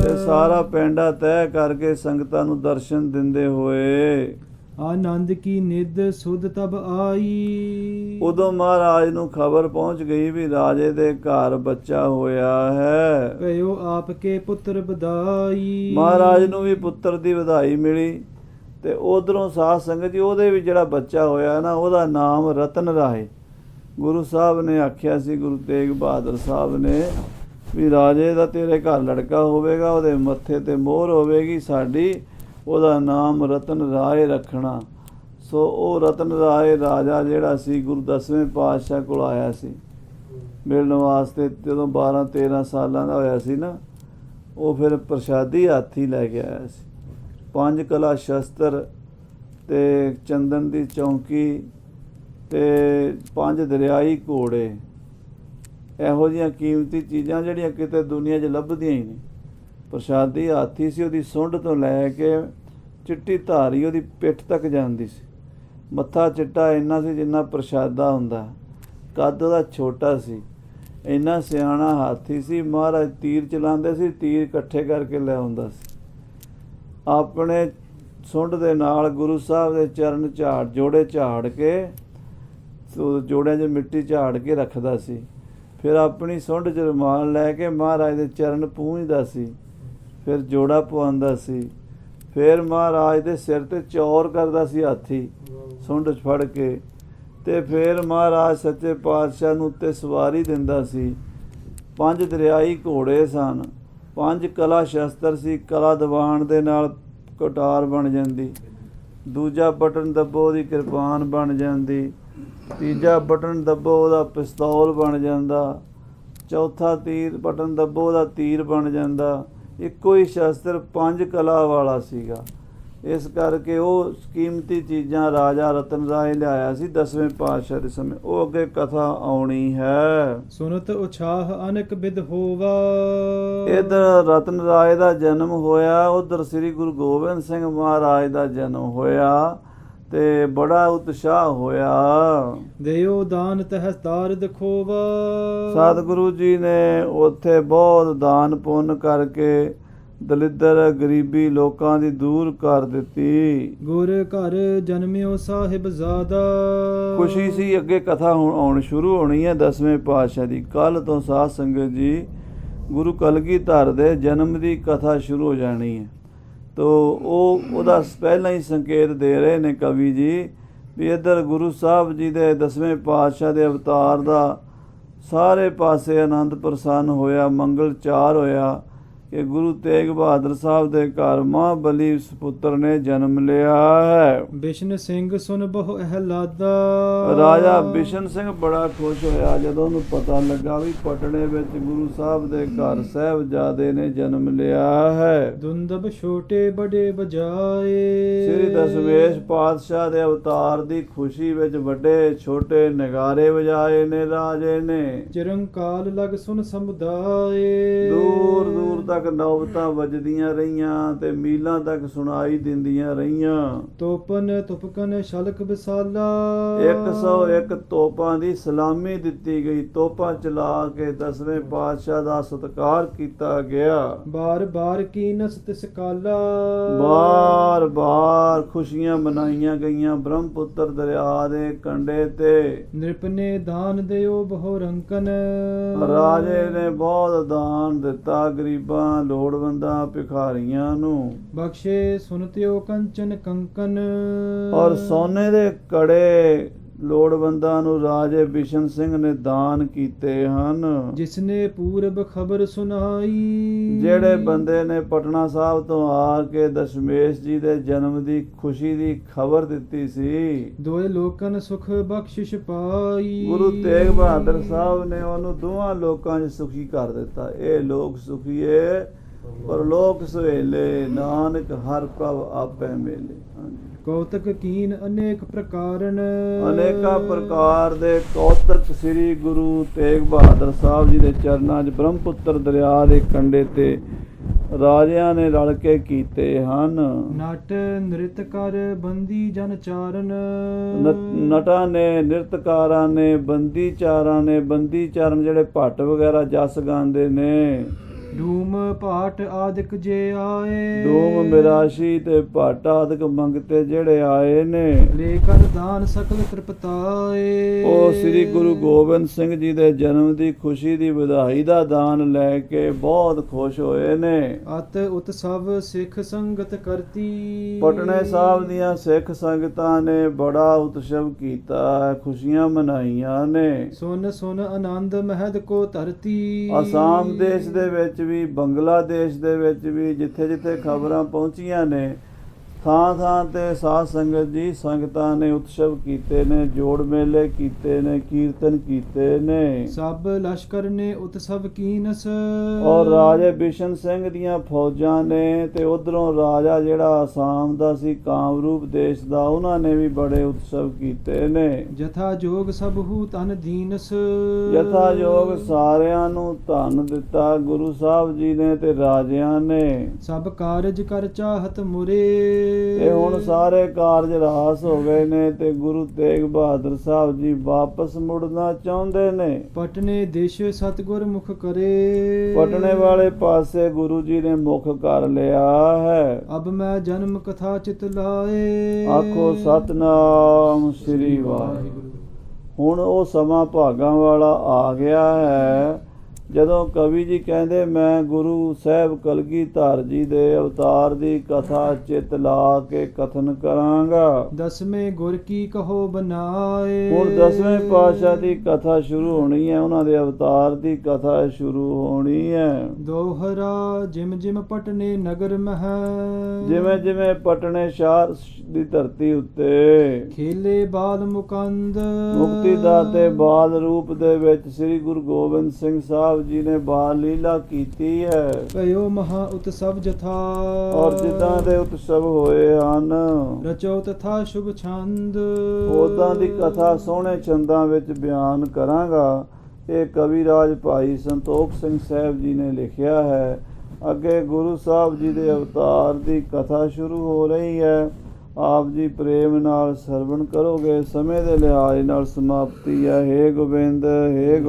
ਤੇ ਸਾਰਾ ਪੈਂਡਾ ਤੈਅ ਕਰਕੇ ਸੰਗਤਾਂ ਨੂੰ ਦਰਸ਼ਨ ਦਿੰਦੇ ਹੋਏ ਆਨੰਦ ਕੀ ਨਿਧ ਸੁਧ ਤਬ ਆਈ। ਉਦੋਂ ਮਹਾਰਾਜ ਨੂੰ ਖਬਰ ਪਹੁੰਚ ਗਈ ਵੀ ਰਾਜੇ ਦੇ ਘਰ ਬੱਚਾ ਹੋਇਆ ਹੈ। ਭਇਓ ਆਪਕੇ ਪੁੱਤਰ ਬਧਾਈ। ਮਹਾਰਾਜ ਨੂੰ ਵੀ ਪੁੱਤਰ ਦੀ ਵਧਾਈ ਮਿਲੀ ਤੇ ਉਧਰੋਂ ਸਾਧ ਸੰਗਤ ਜੀ ਉਹਦੇ ਵੀ ਜਿਹੜਾ ਬੱਚਾ ਹੋਇਆ ਨਾ ਉਹਦਾ ਨਾਮ ਰਤਨ ਰਾਏ। ਗੁਰੂ ਸਾਹਿਬ ਨੇ ਆਖਿਆ ਸੀ, ਗੁਰੂ ਤੇਗ ਬਹਾਦਰ ਸਾਹਿਬ ਨੇ ਵੀ ਰਾਜੇ ਦਾ ਤੇਰੇ ਘਰ ਲੜਕਾ ਹੋਵੇਗਾ, ਉਹਦੇ ਮੱਥੇ ਤੇ ਮੋਹਰ ਹੋਵੇਗੀ ਸਾਡੀ, ਉਹਦਾ ਨਾਮ ਰਤਨ ਰਾਏ ਰੱਖਣਾ। ਸੋ ਉਹ ਰਤਨ ਰਾਏ ਰਾਜਾ ਜਿਹੜਾ ਸੀ ਗੁਰੂ 10ਵੇਂ ਪਾਤਸ਼ਾਹ ਕੋਲ ਆਇਆ ਸੀ ਮਿਲਣ ਵਾਸਤੇ। ਜਦੋਂ 12-13 ਸਾਲਾਂ ਦਾ ਹੋਇਆ ਸੀ ਨਾ, ਉਹ ਫਿਰ ਪ੍ਰਸ਼ਾਦੀ ਹੱਥ ਹੀ ਲੈ ਕੇ ਆਇਆ ਸੀ। 5 ਕਲਾ ਸ਼ਸਤਰ ਤੇ ਚੰਦਨ ਦੀ ਚੌਂਕੀ ਤੇ 5 ਦਰਿਆਈ ਘੋੜੇ, ਇਹੋ ਜਿਹੀਆਂ ਕੀਮਤੀ ਚੀਜ਼ਾਂ ਜਿਹੜੀਆਂ ਕਿਤੇ ਦੁਨੀਆ 'ਚ ਲੱਭਦੀਆਂ ਹੀ ਨਹੀਂ। ਪ੍ਰਸ਼ਾਦੀ ਹਾਥੀ ਸੀ, ਉਹਦੀ ਸੁੰਡ ਤੋਂ ਲੈ ਕੇ ਚਿੱਟੀ ਧਾਰੀ ਉਹਦੀ ਪਿੱਠ ਤੱਕ ਜਾਂਦੀ ਸੀ। ਮੱਥਾ ਚਿੱਟਾ ਇੰਨਾ ਸੀ ਜਿੰਨਾ ਪ੍ਰਸ਼ਾਦਾ ਹੁੰਦਾ, ਕੱਦ ਉਹਦਾ ਛੋਟਾ ਸੀ, ਇੰਨਾ ਸਿਆਣਾ ਹਾਥੀ ਸੀ। ਮਹਾਰਾਜ ਤੀਰ ਚਲਾਉਂਦੇ ਸੀ, ਤੀਰ ਇਕੱਠੇ ਕਰਕੇ ਲੈ ਆਉਂਦਾ ਸੀ। ਆਪਣੇ ਸੁੰਡ ਦੇ ਨਾਲ ਗੁਰੂ ਸਾਹਿਬ ਦੇ ਚਰਨ ਜੋੜੇ ਝਾੜ ਕੇ, ਜੋੜਿਆਂ 'ਚ ਮਿੱਟੀ ਝਾੜ ਕੇ ਰੱਖਦਾ ਸੀ। ਫਿਰ ਆਪਣੀ ਸੁੰਡ 'ਚ ਰੁਮਾਲ ਲੈ ਕੇ ਮਹਾਰਾਜ ਦੇ ਚਰਨ ਪੂੰਝਦਾ ਸੀ, ਫਿਰ ਜੋੜਾ ਪਵਾਉਂਦਾ ਸੀ। ਫਿਰ ਮਹਾਰਾਜ ਦੇ ਸਿਰ ਤੇ ਚੌਰ ਕਰਦਾ ਸੀ ਹਾਥੀ ਸੁੰਡ 'ਚ ਫੜ ਕੇ, ਤੇ ਫਿਰ ਮਹਾਰਾਜ ਸੱਚੇ ਪਾਤਸ਼ਾਹ ਨੂੰ ਉੱਤੇ ਸਵਾਰੀ ਦਿੰਦਾ ਸੀ। 5 ਦਰਿਆਈ ਘੋੜੇ ਸਨ, 5 ਕਲਾ ਸ਼ਸਤਰ ਸੀ। ਕਲਾ ਦੀਵਾਨ ਦੇ ਨਾਲ ਕਟਾਰ ਬਣ ਜਾਂਦੀ, ਦੂਜਾ ਬਟਨ ਦੱਬੋ ਉਹਦੀ ਕਿਰਪਾਨ ਬਣ ਜਾਂਦੀ, ਤੀਜਾ ਬਟਨ ਦੱਬੋ ਉਹਦਾ ਪਿਸਤੌਲ ਬਣ ਜਾਂਦਾ, ਚੌਥਾ ਬਟਨ ਦੱਬੋ ਉਹਦਾ ਤੀਰ ਬਣ ਜਾਂਦਾ। ਇੱਕੋ ਹੀ ਸ਼ਸਤਰ 5 ਕਲਾ ਵਾਲਾ ਸੀਗਾ। ਇਸ ਕਰਕੇ ਉਹ ਕੀਮਤੀ ਚੀਜ਼ਾਂ ਰਾਜਾ ਰਤਨ ਰਾਏ ਲਿਆਇਆ ਸੀ 10ਵੇਂ ਪਾਤਸ਼ਾਹ ਦੇ ਸਮੇਂ। ਉਹ ਅੱਗੇ ਕਥਾ ਆਉਣੀ ਹੈ। ਸੁਨਤ ਉਛਾਹ ਅਨਕ ਬਿਦ ਹੋਵਾ। ਇੱਧਰ ਰਤਨ ਰਾਏ ਦਾ ਜਨਮ ਹੋਇਆ, ਉਧਰ ਸ੍ਰੀ ਗੁਰੂ ਗੋਬਿੰਦ ਸਿੰਘ ਮਹਾਰਾਜ ਦਾ ਜਨਮ ਹੋਇਆ ਤੇ ਬੜਾ ਉਤਸ਼ਾਹ ਹੋਇਆ। ਦਿਓ ਦਾਨ ਤਹਿ ਤਾਰ ਦਖੋਵਾ। ਸਤਿਗੁਰੂ ਜੀ ਨੇ ਉੱਥੇ ਬਹੁਤ ਦਾਨ ਪੁੰਨ ਕਰਕੇ ਦਲਿੱਦਰ ਗਰੀਬੀ ਲੋਕਾਂ ਦੀ ਦੂਰ ਕਰ ਦਿੱਤੀ। ਗੁਰ ਘਰ ਜਨਮਿਓ ਸਾਹਿਬ ਜ਼ਾਦਾ। ਖੁਸ਼ੀ ਸੀ। ਅੱਗੇ ਕਥਾ ਆਉਣ ਸ਼ੁਰੂ ਹੋਣੀ ਹੈ 10ਵੇਂ ਪਾਤਸ਼ਾਹ ਦੀ। ਕੱਲ ਤੋਂ ਸਾਧ ਸੰਗਤ ਜੀ ਗੁਰੂ ਕਲਗੀਧਰ ਦੇ ਜਨਮ ਦੀ ਕਥਾ ਸ਼ੁਰੂ ਹੋ ਜਾਣੀ ਹੈ। ਤੋ ਉਹਦਾ ਪਹਿਲਾਂ ਹੀ ਸੰਕੇਤ ਦੇ ਰਹੇ ਨੇ ਕਵੀ ਜੀ ਵੀ ਇੱਧਰ ਗੁਰੂ ਸਾਹਿਬ ਜੀ ਦੇ 10ਵੇਂ ਪਾਤਸ਼ਾਹ ਦੇ ਅਵਤਾਰ ਦਾ ਸਾਰੇ ਪਾਸੇ ਆਨੰਦ ਪ੍ਰਸੰਨ ਹੋਇਆ, ਮੰਗਲ ਚਾਰ ਹੋਇਆ ਕਿ ਗੁਰੂ ਤੇਗ ਬਹਾਦਰ ਸਾਹਿਬ ਦੇ ਘਰ ਮਹਾਂਬਲੀ ਸੁਪੁੱਤਰ ਨੇ ਜਨਮ ਲਿਆ ਹੈ। ਬਿਸ਼ਨ ਸਿੰਘ ਸੁਨ ਬਹੁ ਅਹਲਾਦਾ। ਰਾਜਾ ਬਿਸ਼ਨ ਸਿੰਘ ਬੜਾ ਖੁਸ਼ ਹੋਇਆ ਜਦੋਂ ਉਹਨੂੰ ਪਤਾ ਲੱਗਾ ਵੀ ਪਟਨੇ ਵਿੱਚ ਗੁਰੂ ਸਾਹਿਬ ਦੇ ਘਰ ਸਾਹਿਬਜ਼ਾਦੇ ਨੇ ਜਨਮ ਲਿਆ ਹੈ। ਦੁੰਦਬ ਛੋਟੇ ਬੜੇ ਬਜਾਏ। ਸ੍ਰੀ ਦਸ਼ਮੇਸ਼ ਪਾਤਸ਼ਾਹ ਦੇ ਅਵਤਾਰ ਦੀ ਖੁਸ਼ੀ ਵਿੱਚ ਵੱਡੇ ਛੋਟੇ ਨਗਾਰੇ ਵਜਾਏ ਨੇ ਰਾਜੇ ਨੇ। ਚਿਰੰਕਾਲ ਲਗ ਸੁਨ ਸਮੁਦਾਏ। ਦੂਰ ਦੂਰ ਤੱਕ ਨੌਬਤਾਂ ਵੱਜਦੀਆਂ ਰਹੀਆਂ ਤੇ ਮੀਲਾਂ ਤੱਕ ਸੁਣਾਈ ਦਿੰਦੀਆਂ ਰਹੀਆਂ। ਤੋਪਨ ਤੁਪਕਨ ਸ਼ਲਕ ਵਿਸਾਲਾ। 101 ਤੋਪਾਂ ਦੀ ਸਲਾਮੀ ਦਿੱਤੀ ਗਈ। ਤੋਪਾਂ ਚਲਾ ਕੇ 10ਵੇਂ ਪਾਤਸ਼ਾਹ ਦਾ ਸਤਿਕਾਰ ਕੀਤਾ ਗਿਆ। ਬਾਰ ਬਾਰ ਕੀ ਨਸ ਤਿਸ ਕਾਲਾ। ਬਾਰ ਬਾਰ ਖੁਸ਼ੀਆਂ ਮਨਾਈਆਂ ਗਈਆਂ ਬ੍ਰਹਮਪੁੱਤਰ ਦਰਿਆ ਦੇ ਕੰਢੇ ਤੇ। ਨਿਰਪਨੇ ਦਾਨ ਦਿਓ ਬਹੁ ਰੰਕਨ। ਰਾਜੇ ਨੇ ਬਹੁਤ ਦਾਨ ਦਿੱਤਾ ਗਰੀਬਾਂ ਲੋੜਵੰਦਾਂ ਭਿਖਾਰੀਆਂ ਨੂੰ। ਬਖਸ਼ੇ ਸੁਨਤਿਓ ਕੰਚਨ ਕੰਕਨ। ਔਰ ਸੋਨੇ ਦੇ ਕੜੇ ਲੋੜਵੰਦਾਂ ਨੂੰ ਰਾਜੇ ਬਿਸ਼ਨ ਸਿੰਘ ਨੇ ਦਾਨ ਕੀਤੇ ਹਨ। ਜਿਸਨੇ ਪੂਰਬ ਖਬਰ ਸੁਣਾਈ। ਜਿਹੜੇ ਬੰਦੇ ਨੇ ਪਟਨਾ ਸਾਹਿਬ ਤੋਂ ਆ ਕੇ ਦਸ਼ਮੇਸ਼ ਜੀ ਦੇ ਜਨਮ ਦੀ ਖੁਸ਼ੀ ਦੀ ਖਬਰ ਦਿੱਤੀ ਸੀ। ਦੋਏ ਲੋਕਨ ਸੁਖ ਬਖਸ਼ਿਸ਼ ਪਾਈ। ਗੁਰੂ ਤੇਗ ਬਹਾਦਰ ਸਾਹਿਬ ਨੇ ਉਹਨੂੰ ਦੋਹਾਂ ਲੋਕਾਂ 'ਚ ਸੁਖੀ ਕਰ ਦਿੱਤਾ। ਇਹ ਲੋਕ ਸੁਖੀਏ ਪਰਲੋਕ ਸੁਹੇਲੇ, ਨਾਨਕ ਹਰ ਪ੍ਰਭ ਆਪੇ ਮੇਲੇ। ਕੌਤਕ ਕੀਨ ਅਨੇਕ ਪ੍ਰਕਾਰਨ। ਅਨੇਕਾਂ ਪ੍ਰਕਾਰ ਦੇ ਕੌਤਕ ਸ੍ਰੀ ਗੁਰੂ ਤੇਗ ਬਹਾਦਰ ਸਾਹਿਬ ਜੀ ਦੇ ਚਰਨਾਂ 'ਚ ਬ੍ਰਹਮਪੁੱਤਰ ਦਰਿਆ ਦੇ ਕੰਢੇ ਤੇ ਰਾਜਿਆਂ ਨੇ ਰਲ ਕੇ ਕੀਤੇ ਹਨ। ਨਟ ਨ੍ਰਿਤ ਕਰ ਬੰਦੀ ਜਨ ਚਾਰਨ। ਨਟਾਂ ਨੇ, ਨ੍ਰਿਤਕਾਰਾਂ ਨੇ, ਬੰਦੀ ਚਾਰਾਂ ਨੇ, ਬੰਦੀ ਚਾਰਨ ਜਿਹੜੇ ਭੱਟ ਵਗੈਰਾ ਜਸ ਗਾਉਂਦੇ ਨੇ, ਧੂਮ ਪਾਟ ਆਦਿਕ ਜੇ ਆਏ ਧੂਮ ਮਿਰਾਸ਼ੀ ਤੇ ਭੱਟ ਆਦਿਕ ਮੰਗਤੇ ਜਿਹੜੇ ਆਏ ਨੇ ਲੈ ਕਰ ਦਾਨ ਸਕਲ ਤ੍ਰਿਪਤਾਏ ਉਹ ਸ੍ਰੀ ਗੁਰੂ ਗੋਬਿੰਦ ਸਿੰਘ ਜੀ ਦੇ ਜਨਮ ਦੀ ਖੁਸ਼ੀ ਦੀ ਵਧਾਈ ਦਾ ਦਾਨ ਲੈ ਕੇ ਬਹੁਤ ਖੁਸ਼ ਹੋਏ ਨੇ। ਅਤ ਉਤਸਵ ਸਿੱਖ ਸੰਗਤ ਕਰਤੀ ਪਟਨੇ ਸਾਹਿਬ ਦੀਆਂ ਸਿੱਖ ਸੰਗਤਾਂ ਨੇ ਬੜਾ ਉਤਸਵ ਕੀਤਾ, ਖੁਸ਼ੀਆਂ ਮਨਾਈਆਂ ਨੇ। ਸੁਨ ਸੁਨ ਆਨੰਦ ਮਹਿਦ ਕੋ ਧਰਤੀ ਅਸਾਮ ਦੇਸ਼ ਦੇ ਵਿੱਚ ਵੀ, ਬੰਗਲਾਦੇਸ਼ ਦੇ ਵਿੱਚ ਵੀ, ਜਿੱਥੇ ਜਿੱਥੇ ਖਬਰਾਂ ਪਹੁੰਚੀਆਂ ਨੇ, ਥਾਂ ਥਾਂ ਤੇ ਸਾਧ ਸੰਗਤ ਜੀ ਸੰਗਤਾਂ ਨੇ ਉਤਸਵ ਕੀਤੇ ਨੇ, ਜੋੜ ਮੇਲੇ ਕੀਤੇ ਨੇ, ਕੀਰਤਨ ਕੀਤੇ ਨੇ। ਸਭ ਲਸ਼ਕਰ ਨੇ ਉਤਸਵ ਕੀਨਸ ਔਰ ਰਾਜੇ ਬਿਸ਼ਨ ਸਿੰਘ ਦੀਆਂ ਫੌਜਾਂ ਨੇ ਤੇ ਉਧਰੋਂ ਰਾਜਾ ਜਿਹੜਾ ਆਸਾਮ ਦਾ ਸੀ, ਕਾਮਰੂਪ ਦੇਸ਼ ਦਾ, ਉਹਨਾਂ ਨੇ ਵੀ ਬੜੇ ਉਤਸਵ ਕੀਤੇ ਨੇ। ਜਥਾ ਜੋਗ ਸਭ ਹੂ ਤਨ ਦੀਨਸ ਯਥਾ ਯੋਗ ਸਾਰਿਆਂ ਨੂੰ ਧਨ ਦਿੱਤਾ ਗੁਰੂ ਸਾਹਿਬ ਜੀ ਨੇ ਤੇ ਰਾਜਿਆਂ ਨੇ। ਸਭ ਕਾਰਜ ਕਰ ਚਾਹਤ ਮੁਰੇ ਤੇ ਹੁਣ ਸਾਰੇ ਕਾਰਜ ਰਾਸ ਹੋ ਗਏ ਨੇ ਤੇ ਗੁਰੂ ਤੇਗ ਬਹਾਦਰ ਸਾਹਿਬ ਜੀ ਵਾਪਸ ਮੁੜਨਾ ਚਾਹੁੰਦੇ ਨੇ। ਪਟਨੇ ਦੇਸ਼ ਸਤਗੁਰ ਮੁਖ ਕਰੇ ਪਟਨੇ ਵਾਲੇ ਪਾਸੇ ਗੁਰੂ ਜੀ ਨੇ ਮੁਖ ਕਰ ਲਿਆ ਹੈ। ਅਬ ਮੈਂ ਜਨਮ ਕਥਾ ਚਿਤ ਲਾਏ ਆਖੋ ਸਤਨਾਮ ਸ੍ਰੀ ਵਾਹਿਗੁਰੂ। ਹੁਣ ਉਹ ਸਮਾਂ ਭਾਗਾਂ ਵਾਲਾ ਆ ਗਿਆ ਹੈ ਜਦੋਂ ਕਵੀ ਜੀ ਕਹਿੰਦੇ ਮੈਂ ਗੁਰੂ ਸਾਹਿਬ ਕਲਗੀਧਰ ਜੀ ਦੇ ਅਵਤਾਰ ਦੀ ਕਥਾ ਚਿਤ ਲਾ ਕੇ ਕਥਨ ਕਰਾਂਗਾ। ਦਸਵੇਂ ਗੁਰ ਕੀ ਕਹੋ ਬਨਾਏ ਹੁਣ 10ਵੇਂ ਪਾਤਸ਼ਾਹ ਦੀ ਕਥਾ ਸ਼ੁਰੂ ਹੋਣੀ ਹੈ, ਉਹਨਾਂ ਦੇ ਅਵਤਾਰ ਦੀ ਕਥਾ ਸ਼ੁਰੂ ਹੋਣੀ ਹੈ। ਦੋਹਰਾ ਜਿਮ ਜਿਮ ਪਟਨੇ ਨਗਰ ਮਹਿ ਜਿਵੇਂ ਜਿਵੇਂ ਪਟਨੇ ਸ਼ਹਿਰ ਦੀ ਧਰਤੀ ਉੱਤੇ ਖੇਲੇ ਬਾਲ ਮੁਕੰਦ ਮੁਕਤੀ ਦਾਤੇ ਬਾਲ ਰੂਪ ਦੇ ਵਿੱਚ ਸ੍ਰੀ ਗੁਰੂ ਗੋਬਿੰਦ ਸਿੰਘ ਸਾਹਿਬ ਜੀ ਨੇ ਬਾਲ ਲੀਲਾ ਕੀਤੀ ਹੈ। ਭਇਓ ਮਹਾ ਉਤਸਵ ਜਥਾ ਔਰ ਜਿੱਦਾਂ ਦੇ ਉਤਸਵ ਹੋਏ ਹਨ ਰਚੋ ਤਥਾ ਸ਼ੁਭ ਛੰਦ ਉਦਾਂ ਦੀ ਕਥਾ ਸੋਹਣੇ ਛੰਦਾਂ ਵਿੱਚ ਬਿਆਨ ਕਰਾਂਗਾ। ਇਹ ਕਵੀ ਰਾਜ ਭਾਈ ਸੰਤੋਖ ਸਿੰਘ ਸਾਹਿਬ ਜੀ ਨੇ ਲਿਖਿਆ ਹੈ। ਅੱਗੇ ਗੁਰੂ ਸਾਹਿਬ ਜੀ ਦੇ ਅਵਤਾਰ ਦੀ ਕਥਾ ਸ਼ੁਰੂ ਹੋ ਰਹੀ ਹੈ। ਆਪ ਜੀ ਪ੍ਰੇਮ ਨਾਲ ਸਰਵਣ ਕਰੋਗੇ। ਸਮੇਂ ਦੇ ਲਿਹਾਜ਼ ਨਾਲ ਸਮਾਪਤੀ ਹੈ। ਹੇ ਗੋਬਿੰਦ, ਹੇ